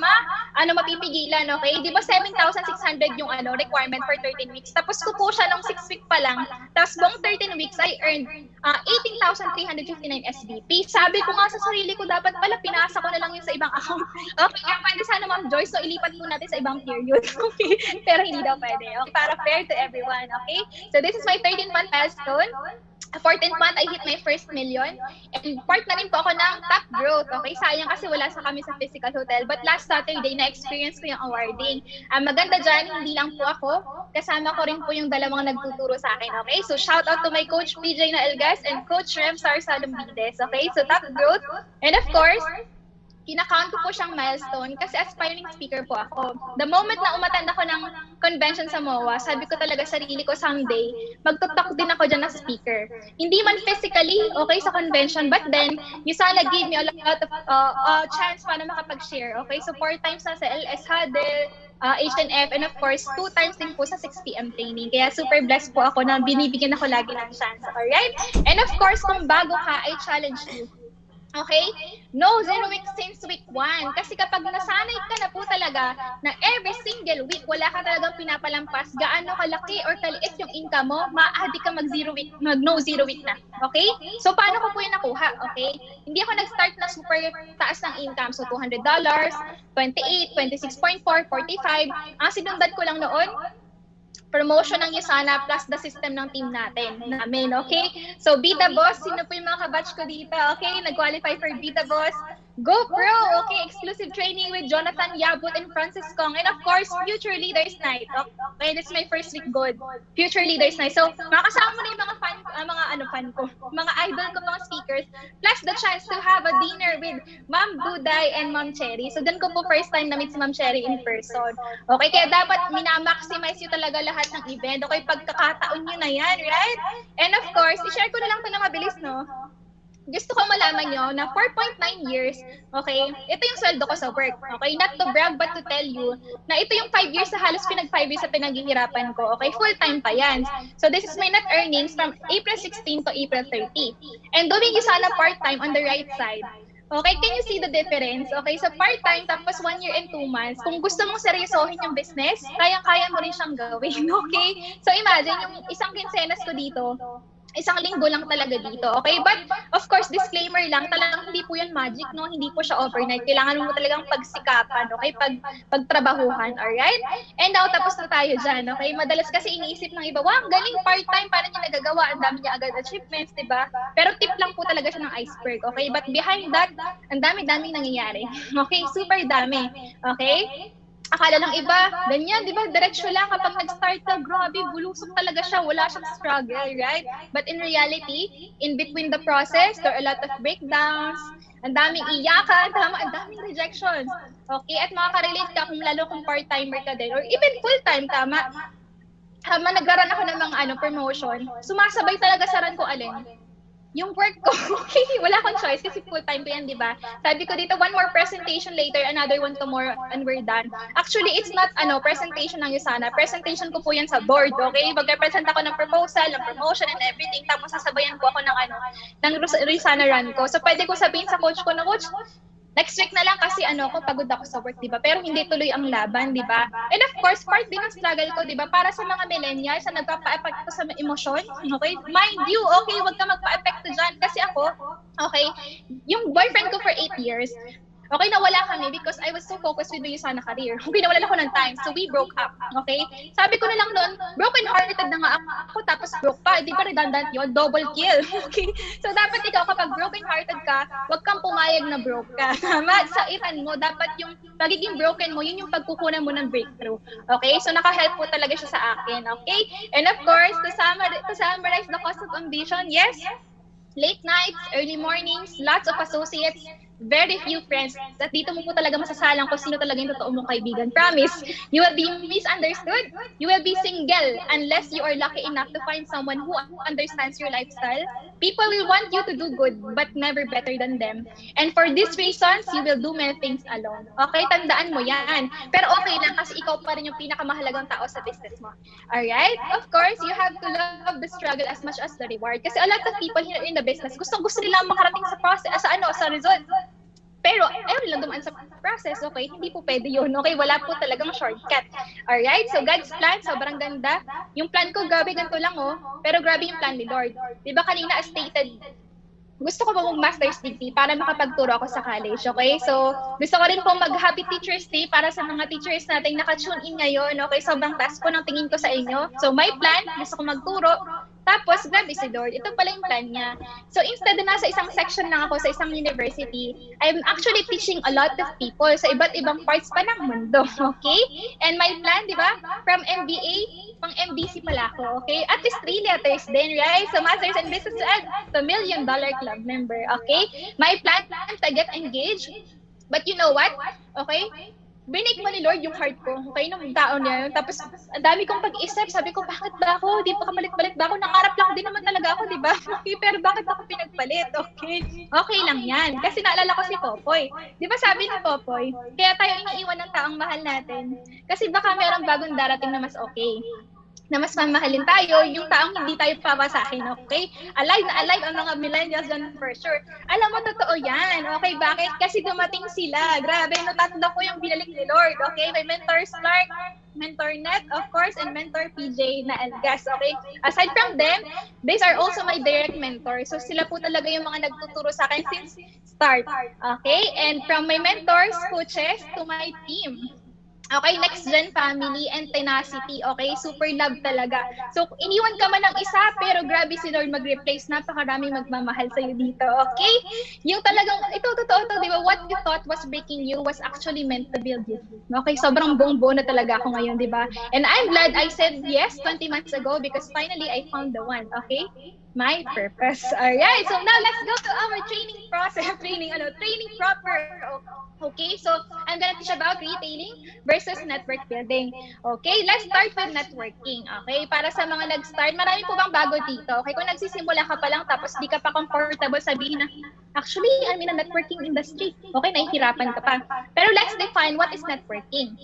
Speaker 1: mapipigilan, okay? Di ba 7,600 yung requirement for 13 weeks? Tapos ko po siya nung 6 week pa lang. Tapos buong 13 weeks, I earned 18,359 SBP. Sabi ko nga sa sarili ko, dapat pala pinasa ko na lang yun sa ibang account. Okay, kaya pwede sana Ma'am Joyce, so ilipat po natin sa ibang period. Okay, pero hindi daw pwede. Okay, para fair to everyone. Okay, so this is my 13th month milestone. 14th month, I hit my first million. And part na rin po ako ng top growth. Okay, sayang kasi wala sa kami sa physical hotel. But last Saturday, na-experience ko yung awarding. Maganda dyan, hindi lang po ako. Kasama ko rin po yung dalawang nagtuturo sa akin. Okay, so shout out to my coach PJ Naelgas and coach Remsar Salumbides. Okay, so top growth. And of course, kinakount ko po siyang milestone kasi aspiring speaker po ako. The moment na umattend ako ng convention sa MOA, sabi ko talaga sarili ko someday, magtutok din ako dyan na speaker. Hindi man physically, okay, sa convention, but then, Yasana gave me a lot of chance para makapag-share. Okay, so 4 times na sa LS Huddle, H&F, and of course, 2 times din po sa 6 p.m. training. Kaya super blessed po ako na binibigyan ako lagi ng chance. Alright? And of course, kung bago ka, I challenge you. Okay? No zero week since week 1. Kasi kapag nasanay ka na po talaga na every single week, wala ka talagang pinapalampas, gaano kalaki or kaliit yung income mo, maaadi ka mag no zero week na. Okay? So, paano ko po yung nakuha? Okay? Hindi ako nag-start na super taas ng income. So, $200, 28, 26.4, 45. Ang sinundan ko lang noon, promotion ng Usana plus the system ng team namin, okay? So, Beta Boss, sino po yung mga kabatch ko dito? Okay, nag-qualify for Beta Boss. Go Pro, okay, exclusive training with Jonathan Yabut and Francis Kong. And of course, Future Leaders Night. Okay, this is my first week good. Future Leaders Night. So, makakasama mo na yung mga fan ko, mga idol ko, mga speakers, plus the chance to have a dinner with Ma'am Duday and Ma'am Cherry. So, dun ko po first time na-meet si Ma'am Cherry in person. Okay, kaya dapat minamaximize nyo talaga lahat ng event. Okay, pagkakataon nyo na yan, right? And of course, i-share ko na lang ito na mabilis, no? Gusto ko malaman nyo na 4.9 years, okay, ito yung sweldo ko sa work, okay? Not to brag, but to tell you na ito yung 5 years, halos 5 years sa pinaghihirapan ko, okay? Full-time pa yan. So this is my net earnings from April 16 to April 30. And doing yung sana part-time on the right side. Okay, can you see the difference? Okay, so part-time tapos 1 year and 2 months. Kung gusto mong seryosohin yung business, kayang-kaya mo rin siyang gawin, okay? So imagine, yung isang kinsenas ko dito, isang linggo lang talaga dito, okay? But, of course, disclaimer lang, talagang hindi po yan magic, no? Hindi po siya overnight. Kailangan mo talagang pagsikapan, okay? Pagtrabahuhan, alright? And now, tapos na tayo dyan, okay? Madalas kasi iniisip ng iba, wow, galing part-time, paano niya nagagawa? Ang dami niya agad achievements, diba? Pero tip lang po talaga siya ng iceberg, okay? But behind that, ang dami-daming nangyayari. Okay? Super dami. Okay? Akala ng iba, ganyan, di ba? Diretsyo lang kapag nag-start ka, grabe, bulusok talaga siya, wala siyang struggle, right? But in reality, in between the process, there are a lot of breakdowns, ang daming iyakan, ang daming rejections. Okay? At makaka-relate ka kung lalo kung part-timer ka din, or even full-time, tama? Nag-run ako ng mga promotion, sumasabay talaga sa run ko alin. Yung work ko, okay, wala akong choice kasi full-time ko yan, di ba? Sabi ko dito, one more presentation later, another one tomorrow, and we're done. Actually, it's not presentation ng Usana. Presentation ko po yan sa board, okay? Mag-represent ako ng proposal, ng promotion, and everything. Tapos sasabayan ko ako ng Usana run ko. So, pwede ko sabihin sa coach ko na, coach, next week na lang kasi pagod ako sa work, di ba? Pero hindi tuloy ang laban, di ba? And of course, part din ng struggle ko, di ba? Para sa mga millennials na nagpapa-epekto sa emosyon, okay? Mind you, okay, wag ka magpa-epekto dyan. Kasi ako, okay, yung boyfriend ko for 8 years, okay, nawala kami because I was so focused with the Usana career. Okay, nawalan ako ng time. So, we broke up. Okay? Sabi ko na lang noon, broken-hearted na nga ako tapos broke pa. Di ba redundant yun? Double kill. Okay? So, dapat ikaw kapag broken-hearted ka, wag kang pumayag na broke ka. Tama? Sa iran mo, dapat yung pagiging broken mo, yun yung pagkukunan mo ng breakthrough. Okay? So, naka-help po talaga siya sa akin. Okay? And of course, to summarize the cost of ambition, yes, late nights, early mornings, lots of associates, very few friends. At dito mo po talaga masasalang kung sino talaga yung totoo mong kaibigan. Promise, you will be misunderstood. You will be single unless you are lucky enough to find someone who understands your lifestyle. People will want you to do good, but never better than them. And for these reasons, you will do many things alone. Okay, tandaan mo yan. Pero okay lang kasi ikaw pa rin yung pinakamahalagang tao sa business mo. Alright? Of course, you have to love the struggle as much as the reward. Kasi a lot of people here in the business, gusto nila makarating sa process, sa result. Pero ayaw nilang dumaan sa process, okay? Hindi po pwede yun, okay? Wala po talagang shortcut. Alright? So, God's plan, sobrang ganda. Yung plan ko, grabe, ganito lang, pero grabe yung plan ni Lord. Diba kanina, as stated, gusto ko po mag-master's degree para makapagturo ako sa college, okay? So, gusto ko rin po mag-Happy Teacher's Day para sa mga teachers natin naka-tune in ngayon, okay? Sobrang taas po ng tingin ko sa inyo. So, my plan, gusto ko magturo. Tapos, grabe si Lord. Ito pala yung plan niya. So, instead na nasa isang section lang ako sa isang university, I'm actually teaching a lot of people sa iba't ibang parts pa ng mundo. Okay? And my plan, di ba? From MBA, pang MBC pala ako. Okay? At least 3 letters din, right? So, Masters in Business Ed, the $1 Million Club member. Okay? My plan to get engaged. But you know what? Okay? Binake mo ni Lord yung heart ko, okay, nung taon niya. Tapos, ang dami kong pag-isip. Sabi ko, bakit ba ako? Di pa kamalik-balik ba ako? Nangarap lang din naman talaga ako, di ba? Okay, pero bakit ako pinagpalit? Okay? Okay lang yan. Kasi naalala ko si Popoy. Di ba sabi ni Popoy, kaya tayo iniiwan ng taong mahal natin? Kasi baka merong bagong darating na mas okay. na mas mamahalin tayo, yung taong hindi tayo papasahin, okay? Alive na alive ang mga millennials dyan for sure. Alam mo, totoo yan, okay? Bakit? Kasi dumating sila. Grabe, no, tatlo ko yung binalik ni Lord, okay? May Mentor Clark, Mentor Net, of course, and Mentor PJ na Elgas, okay? Aside from them, these are also my direct mentors. So sila po talaga yung mga nagtuturo sa akin since start, okay? And from my mentors, coaches, to my team. Okay, next gen family and tenacity. Okay, super love talaga. So, iniwan ka man ng isa, pero grabe si Lord mag-replace. Napakaraming magmamahal sa'yo dito. Okay? Yung talagang, ito, totoo to, di ba? What you thought was breaking you was actually meant to build you. Okay, sobrang buong-buo na talaga ako ngayon, di ba? And I'm glad I said yes 20 months ago because finally I found the one. Okay? My purpose. Alright, so now let's go to our training process. Training proper. Okay, so I'm gonna teach about retailing versus network building. Okay, let's start with networking. Okay, para sa mga nag-start, marami po bang bago dito? Okay, kung nagsisimula ka pa lang tapos di ka pa comfortable sabihin na, actually, I'm in a networking industry. Okay, nahihirapan ka pa. Pero let's define what is networking.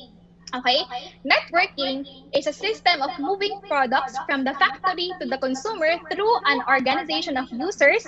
Speaker 1: Okay? Networking is a system of moving products from the factory to the consumer through an organization of users,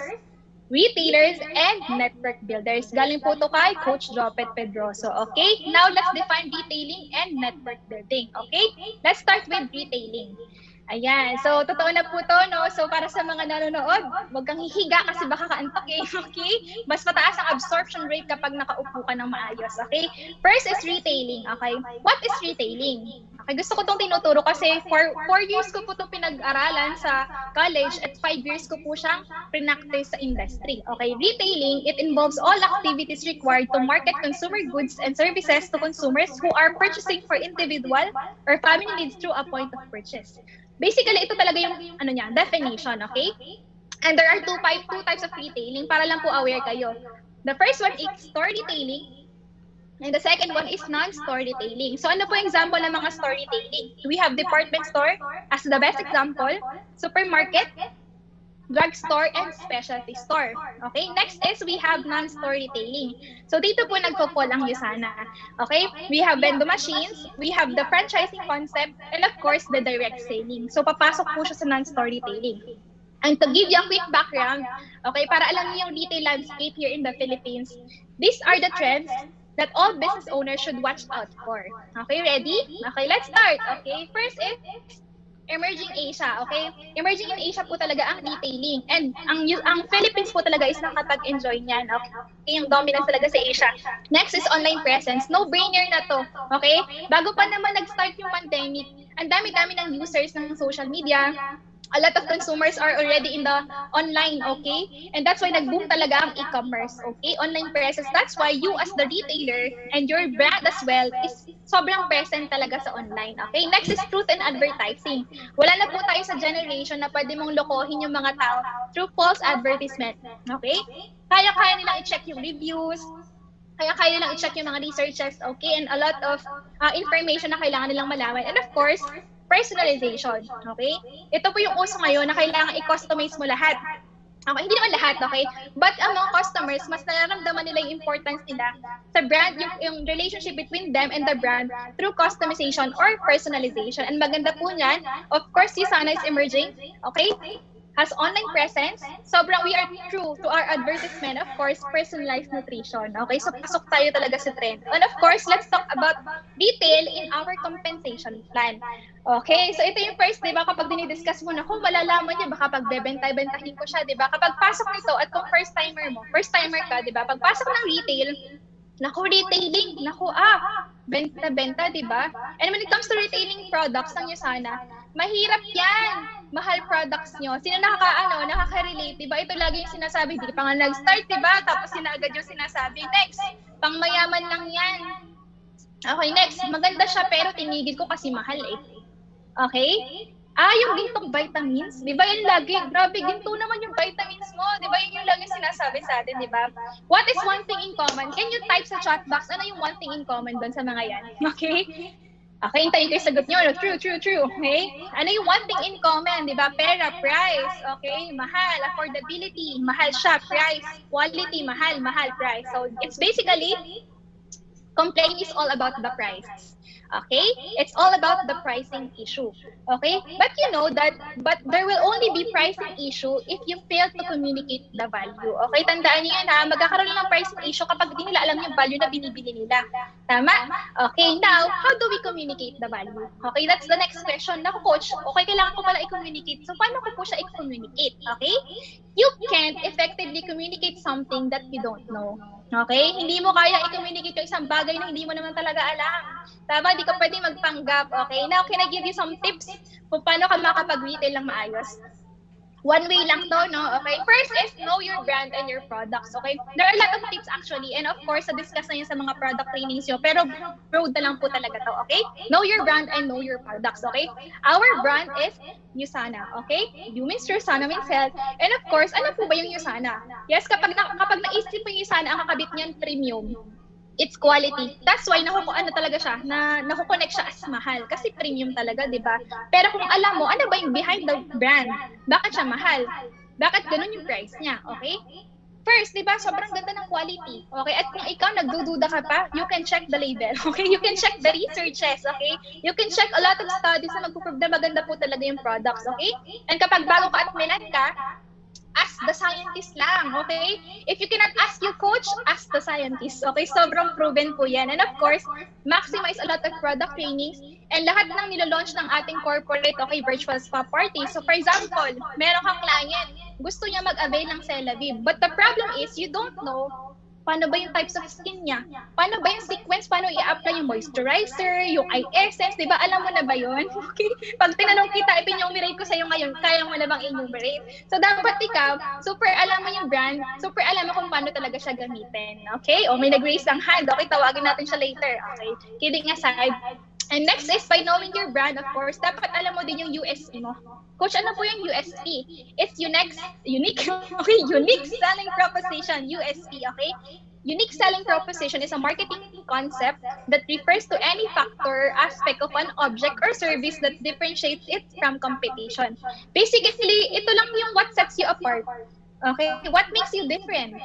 Speaker 1: retailers, and network builders. Galing po to kay Coach Jopet Pedroso. Okay? Now, let's define retailing and network building. Okay? Let's start with retailing. Ayan. So, totoo na po to, no? So, para sa mga nanonood, huwag kang hihiga kasi baka kaantok eh. Okay? Mas mataas ang absorption rate kapag nakaupo ka ng maayos. Okay? First is retailing. Okay? What is retailing? Okay, gusto ko itong tinuturo kasi for 4 years ko po itong pinag-aralan sa college at 5 years ko po siyang practice sa industry. Okay? Retailing, it involves all activities required to market consumer goods and services to consumers who are purchasing for individual or family needs through a point of purchase. Basically, ito talaga yung definition, okay? And there are two types of retailing para lang po aware kayo. The first one is store retailing and the second one is non-store retailing. So ano po yung example ng mga store retailing? We have department store as the best example, supermarket, drugstore, and specialty store. Okay, next is we have non-store retailing. So dito po nagpo-fall ang Usana. Okay, we have vending machines, we have the franchising concept, and of course the direct selling. So papasok po siya sa non-store retailing. And to give you a quick background, okay, para alam niyo yung retail landscape here in the Philippines, these are the trends that all business owners should watch out for. Okay, ready? Okay, let's start. Okay, first is Emerging Asia, okay? Emerging in Asia po talaga ang retailing. And ang Philippines po talaga is nakapag-enjoy niyan, okay? Yung dominance talaga sa Asia. Next is online presence. No-brainer na to, okay? Bago pa naman nag-start yung pandemic, ang dami-dami ng users ng social media. A lot of consumers are already in the online, okay? And that's why nag-boom talaga ang e-commerce, okay? Online presence. That's why you as the retailer and your brand as well is sobrang present talaga sa online, okay? Next is truth and advertising. Wala na po tayo sa generation na pwede mong lokohin yung mga tao through false advertisement, okay? Kaya-kaya nilang i-check yung reviews, kaya nilang i-check yung mga researches, okay? And a lot of information na kailangan nilang malaman. And of course, personalization, okay? Ito po yung uso ngayon na kailangan i-customize mo lahat. Okay, hindi naman lahat, okay? But ang mga customers, mas nararamdaman nila yung importance nila sa brand, yung relationship between them and the brand through customization or personalization. And maganda po niyan, of course, Usana is emerging, okay? Has online presence. Sobrang we are true to our advertisement, of course, personalized nutrition. Okay, so pasok tayo talaga sa trend. And of course, let's talk about detail in our compensation plan. Okay, so ito yung first, di ba, kapag dinidiscuss mo na kung malalaman niya, baka pag bebenta-bentahin ko siya, di ba? Kapag pasok nito at kung first timer ka, di ba? Pagpasok ng retail, naku, retailing, naku, benta-benta, di ba? And when it comes to retailing products ng Usana, mahirap yan. Mahal products nyo. Sino nakaka-relate, di ba? Ito lagi yung sinasabi, di pa nga nag-start, di ba? Tapos agad yung sinasabi, next, pang mayaman lang yan. Okay, next, maganda siya pero tinigil ko kasi mahal eh. Okay? Yung gintong vitamins, di ba yan lagi? Grabe, ginto naman yung vitamins mo. Di ba yun yung lagi sinasabi sa atin, di ba? What is one thing in common? Can you type sa chat box, ano yung one thing in common doon sa mga yan? Okay? Okay, hintayin ko yung sagot nyo. True. Okay? Ano yung one thing in common, di ba? Pera, price. Okay? Mahal. Affordability. Mahal siya. Price. Quality. Mahal. Price. So, it's basically Complaint is all about the price. Okay? It's all about the pricing issue. Okay? But you know that, but there will only be pricing issue if you fail to communicate the value. Okay? Tandaan niyo yan ha, magkakaroon lang ng pricing issue kapag di nila alam yung value na binibili nila. Tama? Okay, now, how do we communicate the value? Okay, that's the next question. Naku, coach, okay, kailangan ko pala i-communicate. So, paano ko po siya i-communicate? Okay? You can't effectively communicate something that you don't know. Okay? Hindi mo kaya i-communicate yung isang bagay na hindi mo naman talaga alam. Tama? Di ka pwede magpanggap. Okay? Now, can I give you some tips kung paano ka makapag-retail lang maayos? One way lang to, no? Okay? First is know your brand and your products. Okay? There are a lot of tips actually. And of course, na-discuss na yun sa mga product trainings yun. Pero broad na lang po talaga to. Okay? Know your brand and know your products. Okay? Our brand is USANA. Okay? U means USANA means health. And of course, ano po ba yung USANA? Yes, kapag naisip mo yung USANA, ang kakabit niyan premium. It's quality. That's why talaga siya, nakukonect siya as mahal. Kasi premium talaga, di ba? Pero kung alam mo, ano ba yung behind the brand? Bakit siya mahal? Bakit ganun yung price niya? Okay? First, di ba, sobrang ganda ng quality. Okay? At kung ikaw nagdududa ka pa, you can check the label. Okay? You can check the researches. Okay? You can check a lot of studies na magpuprove na maganda po talaga yung products. Okay? And kapag bago ka at Milan ka, ask the scientist lang, okay? If you cannot ask your coach, ask the scientist, okay? Sobrang proven po yan. And of course, maximize a lot of product trainings and lahat ng nilalaunch ng ating corporate, okay, virtual spa party. So for example, meron kang client, gusto niya mag-avail ng Celavive, but the problem is you don't know paano ba yung types of skin niya? Paano ba yung sequence? Paano i-apply yung moisturizer, yung eye essence? Diba? Alam mo na ba yun? Okay? Pag tinanong kita, ipin-enumerate ko sa'yo ngayon, kaya mo na bang enumerate? So, dapat ikaw, super alam mo yung brand, super alam mo kung paano talaga siya gamitin. Okay? O may nag-raise ng hand. Okay, tawagin natin siya later. Okay? Kidding aside. And next is by knowing your brand, of course, dapat alam mo din yung USP mo. Coach, ano po yung USP? It's unique selling proposition, USP, okay? Unique selling proposition is a marketing concept that refers to any factor, aspect of an object or service that differentiates it from competition. Basically, ito lang yung what sets you apart. Okay? What makes you different?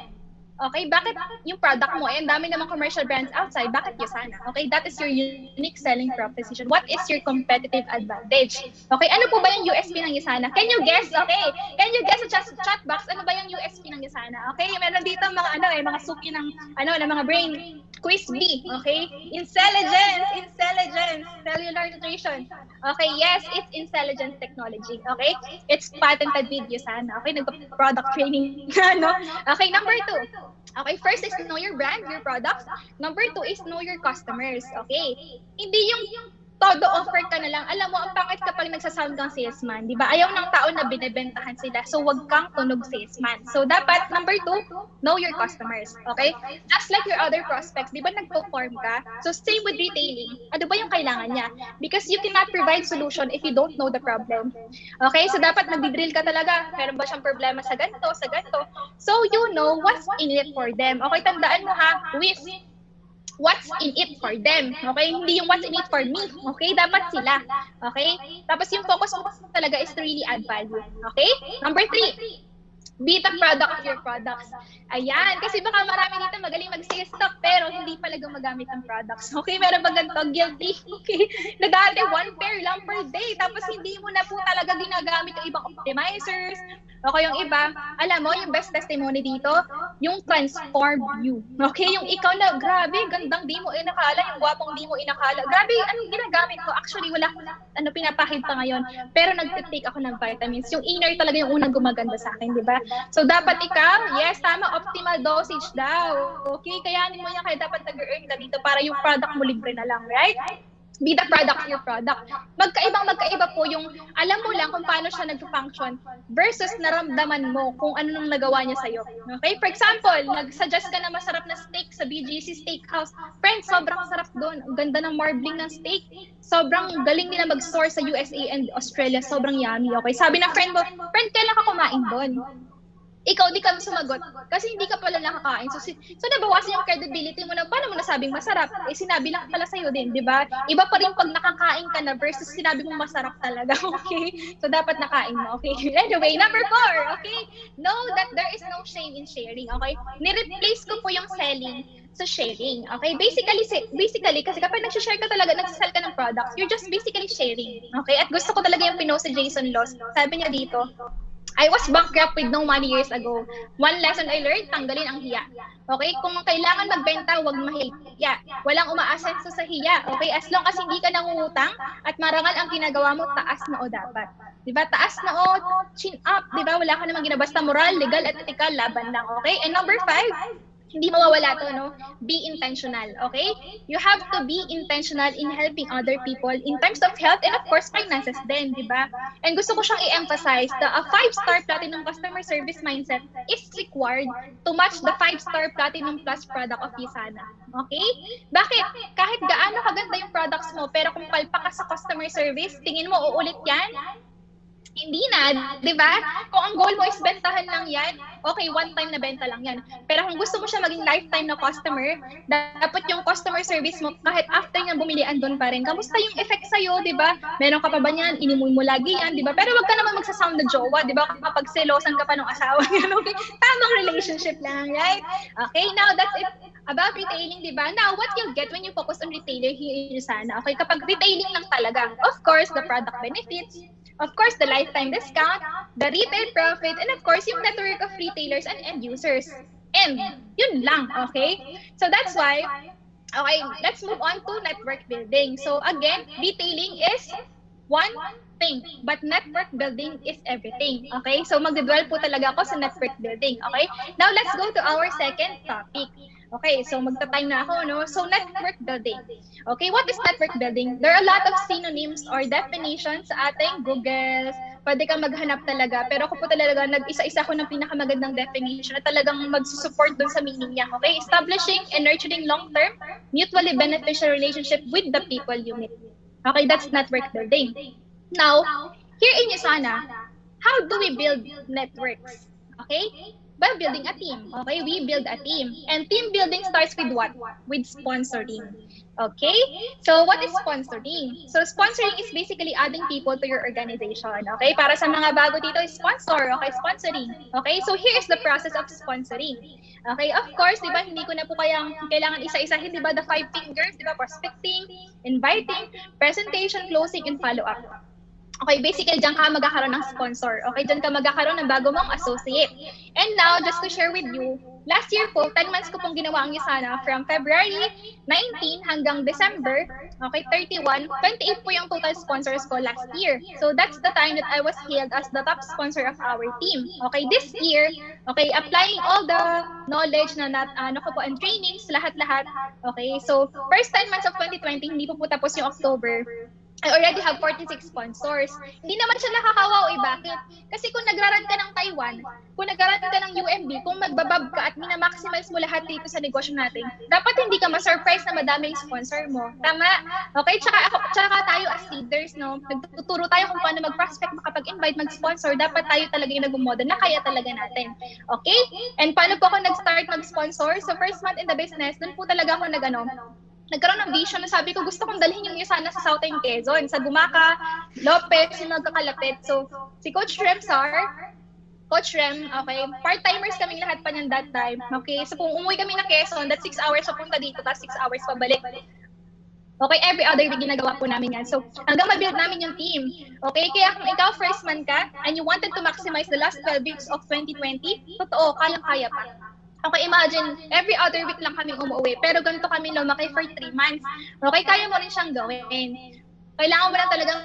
Speaker 1: Okay, bakit yung product mo, ang dami namang commercial brands outside, bakit USANA? Okay, that is your unique selling proposition. What is your competitive advantage? Okay, ano po ba yung USP ng USANA? Can you guess? Okay, can you guess sa chat box, ano ba yung USP ng USANA? Okay, meron dito mga mga suki ng mga brain quiz B. Okay, intelligence, cellular nutrition. Okay, yes, it's intelligence technology. Okay, it's patented with USANA. Okay, nagpa-product training. Okay, number 2. Okay, first is know your brand, your products. Number 2 is know your customers. Okay? Hindi yung todo offer ka na lang. Alam mo, ang pangit kapag nagsasound kang salesman, di ba? Ayaw ng tao na binibentahan sila. So, wag kang tunog salesman. So, dapat, number 2, know your customers. Okay? Just like your other prospects, di ba nag-perform ka? So, same with retailing. Ano ba yung kailangan niya? Because you cannot provide solution if you don't know the problem. Okay? So, dapat nag-drill ka talaga. Meron ba siyang problema sa ganito, sa ganito? So, you know what's in it for them. Okay? Tandaan mo ha, with what's in it for them. Okay? Hindi yung what's in it for me. Okay? Dapat sila. Okay? Tapos yung focus mo talaga is to really add value. Okay? Number 3, be the product of your products. Ayan. Kasi baka marami dito magaling mag-sales stock pero hindi pala gumagamit ng products. Okay? Meron ba ganito? Guilty. Okay? Nag-ate 1 pair lang per day tapos hindi mo na po talaga ginagamit yung ibang optimizers. Okay, yung iba, alam mo, yung best testimony dito, yung transform you. Okay, yung ikaw na, grabe, gandang di mo inakala, yung gwapong di mo inakala. Grabe, anong ginagamit ko? Actually, wala akong pinapahid pa ngayon. Pero nag-take ako ng vitamins. Yung inner talaga yung unang gumaganda sa akin, di ba? So, dapat ikaw, yes, tama, optimal dosage daw. Okay, kayanin mo yan, kaya dapat nag-earn ka dito para yung product mo libre na lang, right? Be the product of your product. Magkaiba po yung alam mo lang kung paano siya nag-function versus naramdaman mo kung ano nang nagawa niya sa'yo. Okay? For example, nag-suggest ka na masarap na steak sa BGC Steakhouse. Friends, sobrang sarap doon. Ang ganda ng marbling ng steak. Sobrang galing nila mag-source sa USA and Australia. Sobrang yummy. Okay? Sabi ng friend mo, friend, kailan ka kumain doon? Ikaw di ka sumagot kasi hindi ka pala nakakain. So nabawasan yung credibility mo na paano mo nasabing masarap? Eh sinabi lang pala sa'yo din, di ba? Iba pa rin pag nakakain ka na versus sinabi mo masarap talaga, okay? So dapat nakain mo, okay? Anyway, number 4, okay? Know that there is no shame in sharing, okay? Ni-replace ko po yung selling So sharing. Okay? Basically kasi kapag nag-share ka talaga, nagsasell ka ng products, you're just basically sharing. Okay? At gusto ko talaga yung pinost si Jason Loss. Sabi niya dito, I was bankrupt with no money years ago. One lesson I learned, tanggalin ang hiya. Okay? Kung kailangan magbenta, huwag mahiya. Walang umaasenso sa hiya. Okay? As long as hindi ka nangungutang at marangal ang ginagawa mo, taas na o dapat. Diba? Taas na o, chin up. Diba? Wala ka namang ginabasta moral, legal, at ethical, laban lang. Okay? And number 5, hindi mawawala to, no? Be intentional, okay? You have to be intentional in helping other people in terms of health and of course finances din, di ba? And gusto ko siyang i-emphasize that a 5-star platinum customer service mindset is required to match the 5-star platinum plus product of Yusana. Okay? Bakit? Kahit gaano kaganda yung products mo, pero kung palpak ka sa customer service, tingin mo uulit yan? Hindi na, di ba? Kung ang goal mo is bentahan lang yan, okay, one time na benta lang yan. Pero kung gusto mo siya maging lifetime na customer, dapat yung customer service mo, kahit after niya bumili, andun pa rin. Kamusta yung effect sa'yo, di ba? Meron ka pa ba niyan? Inimuy mo lagi yan, di ba? Pero wag ka naman magsasound na jowa, di ba? Kapag selosan ka pa ng asawa, yan, okay? Tamang relationship lang, right? Okay, now that's it about retailing, di ba? Now, what you'll get when you focus on retailer here in Yusana, okay? Kapag retailing lang talaga, of course, the product benefits, of course, the lifetime discount, the retail profit, and of course, yung network of retailers and end users. And yun lang, okay? So that's why, okay, let's move on to network building. So again, retailing is one thing, but network building is everything, okay? So magdudwell po talaga ako sa network building, okay? Now let's go to our second topic. Okay, so magta-time na ako, no? So, network building. Okay, what is network building? There are a lot of synonyms or definitions sa ating Google. Pwede kang maghanap talaga. Pero ako po talaga, nag-isa-isa ko ng pinakamagandang definition na talagang mag-support dun sa meaning niya. Okay, establishing and nurturing long-term, mutually beneficial relationship with the people you meet. Okay, that's network building. Now, here in Yusana, how do we build networks? Okay? By building a team. Okay, we build a team. And team building starts with what? With sponsoring. Okay? So, what is sponsoring? So, sponsoring is basically adding people to your organization. Okay? Para sa mga bago dito, sponsor. Okay? Sponsoring. Okay? So, here is the process of sponsoring. Okay? Of course, di ba, hindi ko na po kailangan isa-isahin, di ba, the 5 fingers, di ba, prospecting, inviting, presentation, closing, and follow-up. Okay, basically, diyan ka magkakaroon ng sponsor. Okay, diyan ka magkakaroon ng bago mong associate. And now, just to share with you, last year po, 10 months ko pong ginawa ang Yusana from February 19 hanggang December, okay, 31, 28 po yung total sponsors ko last year. So, that's the time that I was hailed as the top sponsor of our team. Okay, this year, okay, applying all the knowledge na and trainings, lahat-lahat. Okay, so, first 10 months of 2020, hindi po tapos yung October. I already have 46 sponsors. Hindi naman siya nakakawaw eh. Bakit? Kasi kung nagraran ka ng Taiwan, kung nagraran ka ng UMB, kung magbabab ka at minamaximize mo lahat dito sa negosyo natin, dapat hindi ka ma-surprise na madami yung sponsor mo. Tama? Okay? Tsaka tayo as leaders, no? Nagtuturo tayo kung paano mag-prospect, makapag-invite, mag-sponsor. Dapat tayo talaga yung nag-model na kaya talaga natin. Okay? And paano po ako nag-start mag-sponsor? So first month in the business, dun po talaga ako nagkaroon ng vision na sabi ko, gusto kong dalhin yung Yusana sa Southern Quezon, sa Gumaca, Lopez, yung magkakalapit. So, si Coach Rem Coach Rem, okay, part-timers kaming lahat pa niyan that time. Okay, so kung umuwi kami na Quezon, that's 6 hours papunta dito, tapos 6 hours pabalik. Okay, every other week ginagawa po namin yan. So, hanggang ma-build namin yung team. Okay, kaya kung ikaw first man ka, and you wanted to maximize the last 12 weeks of 2020, totoo, kayang-kaya pa. Okay, imagine, every other week lang kami umuwi, pero ganito kami lumaki for 3 months. Okay, kaya mo rin siyang gawin. Kailangan mo lang talagang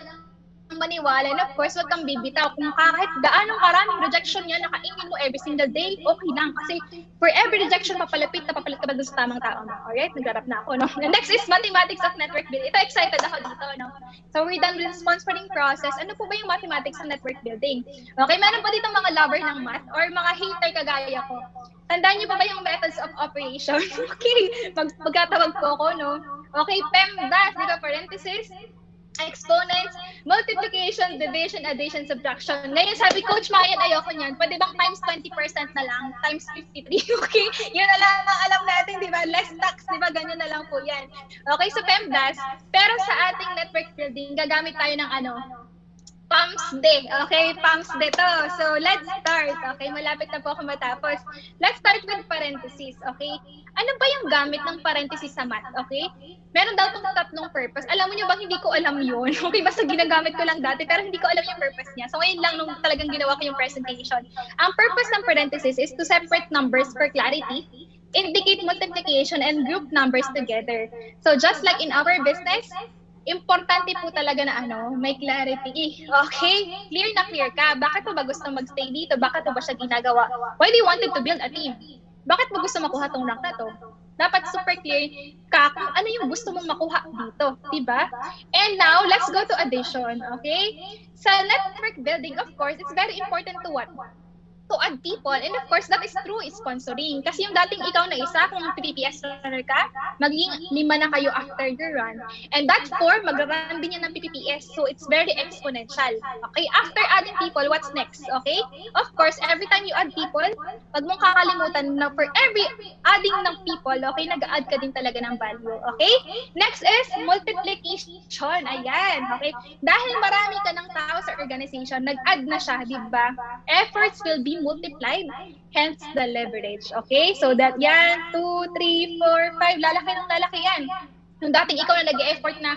Speaker 1: maniwala, and of course, huwag kang bibitaw. Kung kahit gaanong karaming rejection yan, nakaingin mo every single day, okay lang. Kasi for every rejection, papalit ka ba doon sa tamang tao mo? Alright, nagharap na ako, no? The next is mathematics of network building. Ito, excited ako dito, no? So, we're done with the sponsoring process. Ano po ba yung mathematics of network building? Okay, meron po dito mga lover ng math or mga hater kagaya ko. Tandaan niyo pa ba yung methods of operation? Okay, magkatawag po ako, no? Okay, PEMDAS, di ba, parenthesis, exponents, multiplication, division, addition, subtraction. Ngayon sabi, Coach Mayan, ayoko niyan. Pwede bang times 20% na lang? Times 53, okay? Yun na lang ang alam natin, di ba? Less tax, di ba? Ganyan na lang po yan. Okay, so PEMDAS. Pero sa ating network building, gagamit tayo ng PAMS Day. Okay, PAMS Day to. So, let's start. Okay, malapit na po ako matapos. Let's start with parentheses. Okay, ano ba yung gamit ng parentheses sa math? Okay, meron daw itong tatlong purpose. Alam mo nyo ba, hindi ko alam yun. Okay, basta ginagamit ko lang dati, pero hindi ko alam yung purpose niya. So, ngayon lang nung talagang ginawa ko yung presentation. Ang purpose ng parentheses is to separate numbers for clarity, indicate multiplication, and group numbers together. So, just like in our business, importante po talaga na may clarity. Okay? Clear na clear ka. Bakit mo ba gusto magstay dito? Bakit mo ba siya ginagawa? Why do you wanted to build a team? Bakit mo gusto makuha tong rank na to? Dapat super clear ka kung ano yung gusto mong makuha dito. Diba? And now, let's go to addition. Okay? Sa network building, of course, it's very important to what? To add people, and of course, that is through sponsoring. Kasi yung dating ikaw na isa, kung PPPS runner ka, magiging 5 na kayo after your run. And that 4, mag-run din yan ng PPPS. So, it's very exponential. Okay? After adding people, what's next? Okay? Of course, every time you add people, wag mong kakalimutan na for every adding ng people, okay, nag-add ka din talaga ng value. Okay? Next is multiplication. Ayan. Okay? Dahil marami ka ng tao sa organization, nag-add na siya, di ba? Efforts will be multiplied, hence the leverage. Okay? So that yan, 2, 3, 4, 5, lalaki ng lalaki yan. Yung dating ikaw na nag-e-effort na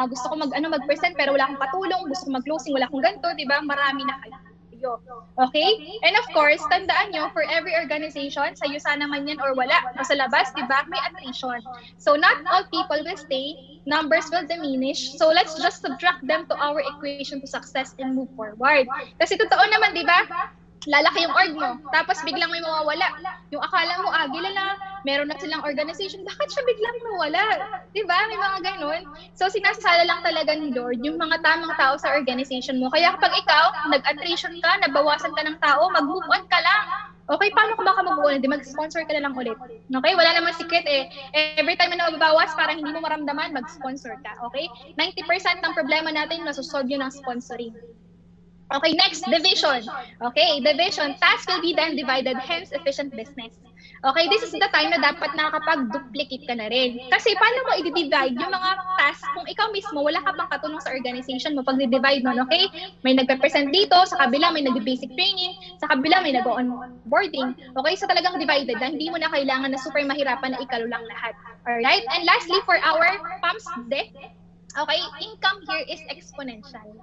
Speaker 1: gusto ko mag-present pero wala akong katulong, gusto ko mag-closing, wala akong ganito, di ba? Marami na kayo. Okay? And of course, tandaan nyo, for every organization, sa'yo sana man yan or wala, o sa labas, di ba, may attrition. So not all people will stay, numbers will diminish. So let's just subtract them to our equation to success and move forward. Kasi totoo naman, di ba? Lalaki yung org mo, tapos biglang may mawawala. Yung akala mo, gila meron na silang organization, bakit siya biglang mawala? Diba? May mga ganun. So, sinasala lang talaga ni Lord yung mga tamang tao sa organization mo. Kaya kapag ikaw, nag-attrition ka, nabawasan ka ng tao, mag-move on ka lang. Okay, paano ka baka mag-move on? Mag-sponsor ka na lang ulit. Okay? Wala namang secret eh. Every time na nababawas, parang hindi mo maramdaman, mag-sponsor ka. Okay? 90% ng problema natin, nasusolve yun ng sponsoring. Okay, next, division. Okay, division. Task will be then divided, hence efficient business. Okay, this is the time na dapat nakakapag-duplicate ka na rin. Kasi paano mo i-divide yung mga tasks kung ikaw mismo, wala ka pang katulong sa organization mo pag i-divide nun, okay? May nagpe-present dito, sa kabila may nag-basic training, sa kabila may nag-onboarding. Okay, so talagang divided na hindi mo na kailangan na super mahirapan na ikalo lang lahat. Alright, and lastly, for our PAMS deck, okay, income here is exponential.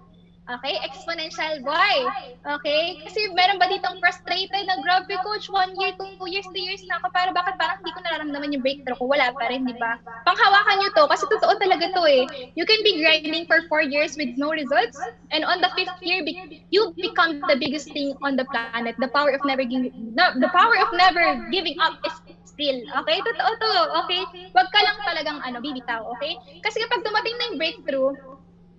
Speaker 1: Okay, exponential. Why? Okay, kasi meron ba ditong frustrated na grabe coach, 1 year, 2 years, 3 years na ako, bakit parang hindi ko nararamdaman yung breakthrough ko? Wala pa rin, di ba? Panghawakan nyo to, kasi totoo talaga to eh. You can be grinding for 4 years with no results, and on the 5th year, you become the biggest thing on the planet. The power of never giving up is still. Okay, totoo to. Okay, wag ka lang talagang bibitaw. Okay, kasi kapag dumating na yung breakthrough,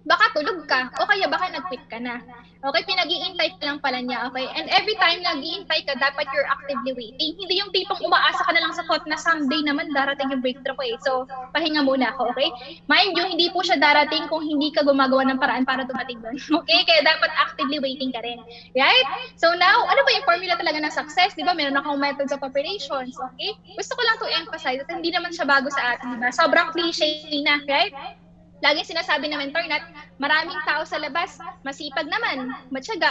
Speaker 1: baka tulog ka, o kaya baka nag-quit ka na. Okay, pinag-iintay ka lang pala niya, okay? And every time nag-iintay ka, dapat you're actively waiting. Hindi yung tipong umaasa ka na lang sa thought na someday naman darating yung breakthrough ko eh. So, pahinga muna ako, okay? Mind you, hindi po siya darating kung hindi ka gumagawa ng paraan para dumating doon. Okay? Kaya dapat actively waiting ka rin. Right? So now, ano ba yung formula talaga ng success? Di ba? Meron akong methods of operations, okay? Gusto ko lang to emphasize at hindi naman siya bago sa atin, di ba? Sobrang cliche na, right? Laging sinasabi ng mentor na maraming tao sa labas, masipag naman, matyaga,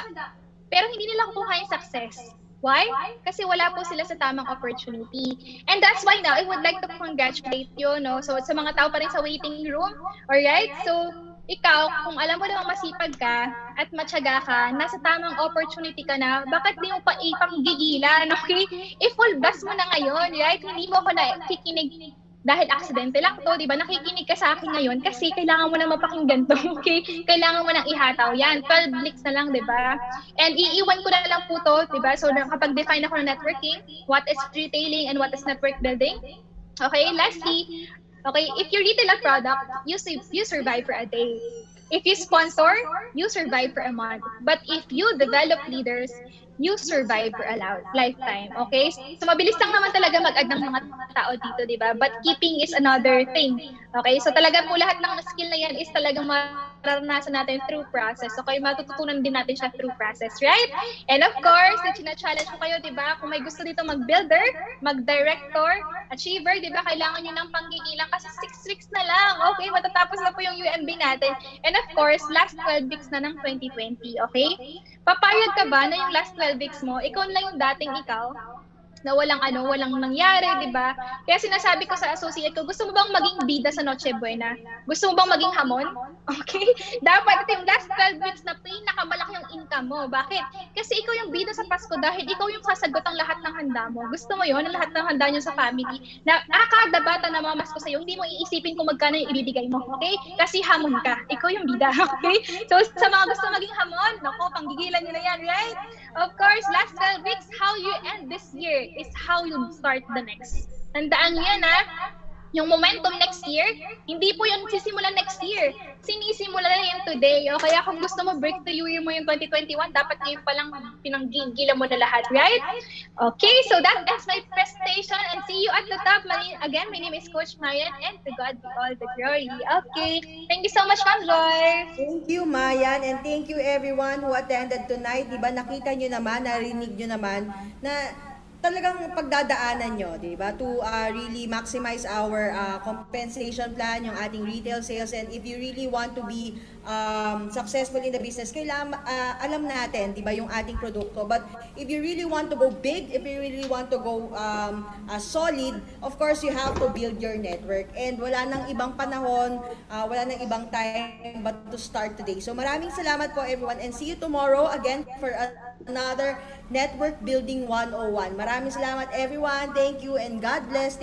Speaker 1: pero hindi nila kukuha yung success. Why? Kasi wala po sila sa tamang opportunity. And that's why now, I would like to congratulate you, no? So, sa mga tao pa rin sa waiting room, alright? So, ikaw, kung alam mo namang masipag ka at matyaga ka, nasa tamang opportunity ka na, bakit di mo pa ipanggigilan, okay? I-full blast mo na ngayon, right? Hindi mo ako nakikinig dahil aksidente lang to, di ba? Nakikinig ka sa akin ngayon kasi kailangan mo na mapakinggan to, okay? Kailangan mo nang ihataw yan. 12 clicks na lang, di ba? And iiwan ko na lang po to, di ba? So, kapag define ako ng networking, what is retailing and what is network building? Okay, lastly, okay, if you retail a product, you survive for a day. If you sponsor, you survive for a month. But if you develop leaders, you survive for a lifetime. Okay? So, mabilis lang naman talaga mag-add ng mga tao dito, di ba? But keeping is another thing. Okay? So, talaga po lahat ng skill na yan is talagang mararanasan natin through process. Okay? Matututunan din natin siya through process, right? And of course, challenge ko kayo, di ba? Kung may gusto dito mag-builder, mag-director, achiever, di ba? Kailangan nyo ng panggigilan kasi 6 weeks na lang. Okay, matatapos na po yung UMB natin. And of course, last 12 weeks na ng 2020, okay? Papayag ka ba na yung last 12 weeks mo, ikaw na yung dating ikaw? Na walang walang nangyari, di ba? Kaya sinasabi ko sa associate ko, gusto mo bang maging bida sa Noche Buena? Gusto mo bang maging hamon? Okay? Dapat ito yung last 12 weeks na pinakamalaki yung income mo. Bakit? Kasi ikaw yung bida sa Pasko dahil ikaw yung sasagot ang lahat ng handa mo. Gusto mo yun, ang lahat ng handa nyo sa family, na kada bata na mamasko sa'yo, hindi mo iisipin kung magkano yung ibibigay mo. Okay? Kasi hamon ka. Ikaw yung bida. Okay? So, sa mga gusto maging hamon, nako, panggigilan nyo na yan, right? Of course, last 12 weeks, how you end this year is how you start the next. Tandaan niyo yan, ha? Yung momentum next year, hindi po yun sisimulan next year. Sinisimula na yun today. O kaya kung gusto mo break the year mo yung 2021, dapat ngayon palang pinanggigila mo na lahat, right? Okay, so that ends my presentation and see you at the top. Again, my name is Coach Mayan and to God be all the glory. Okay, thank you so much, Ma'am Joy.
Speaker 2: Thank you, Mayan, and thank you everyone who attended tonight. Diba, nakita nyo naman, narinig nyo naman na talagang pagdadaanan nyo, di ba? To really maximize our compensation plan, yung ating retail sales. And if you really want to be successful in the business, kailangan alam natin, di ba, yung ating produkto. But if you really want to go big, if you really want to go solid, of course, you have to build your network. And wala nang ibang panahon, wala nang ibang time but to start today. So maraming salamat po everyone and see you tomorrow again for another Network Building 101. Maraming salamat everyone. Thank you and God bless.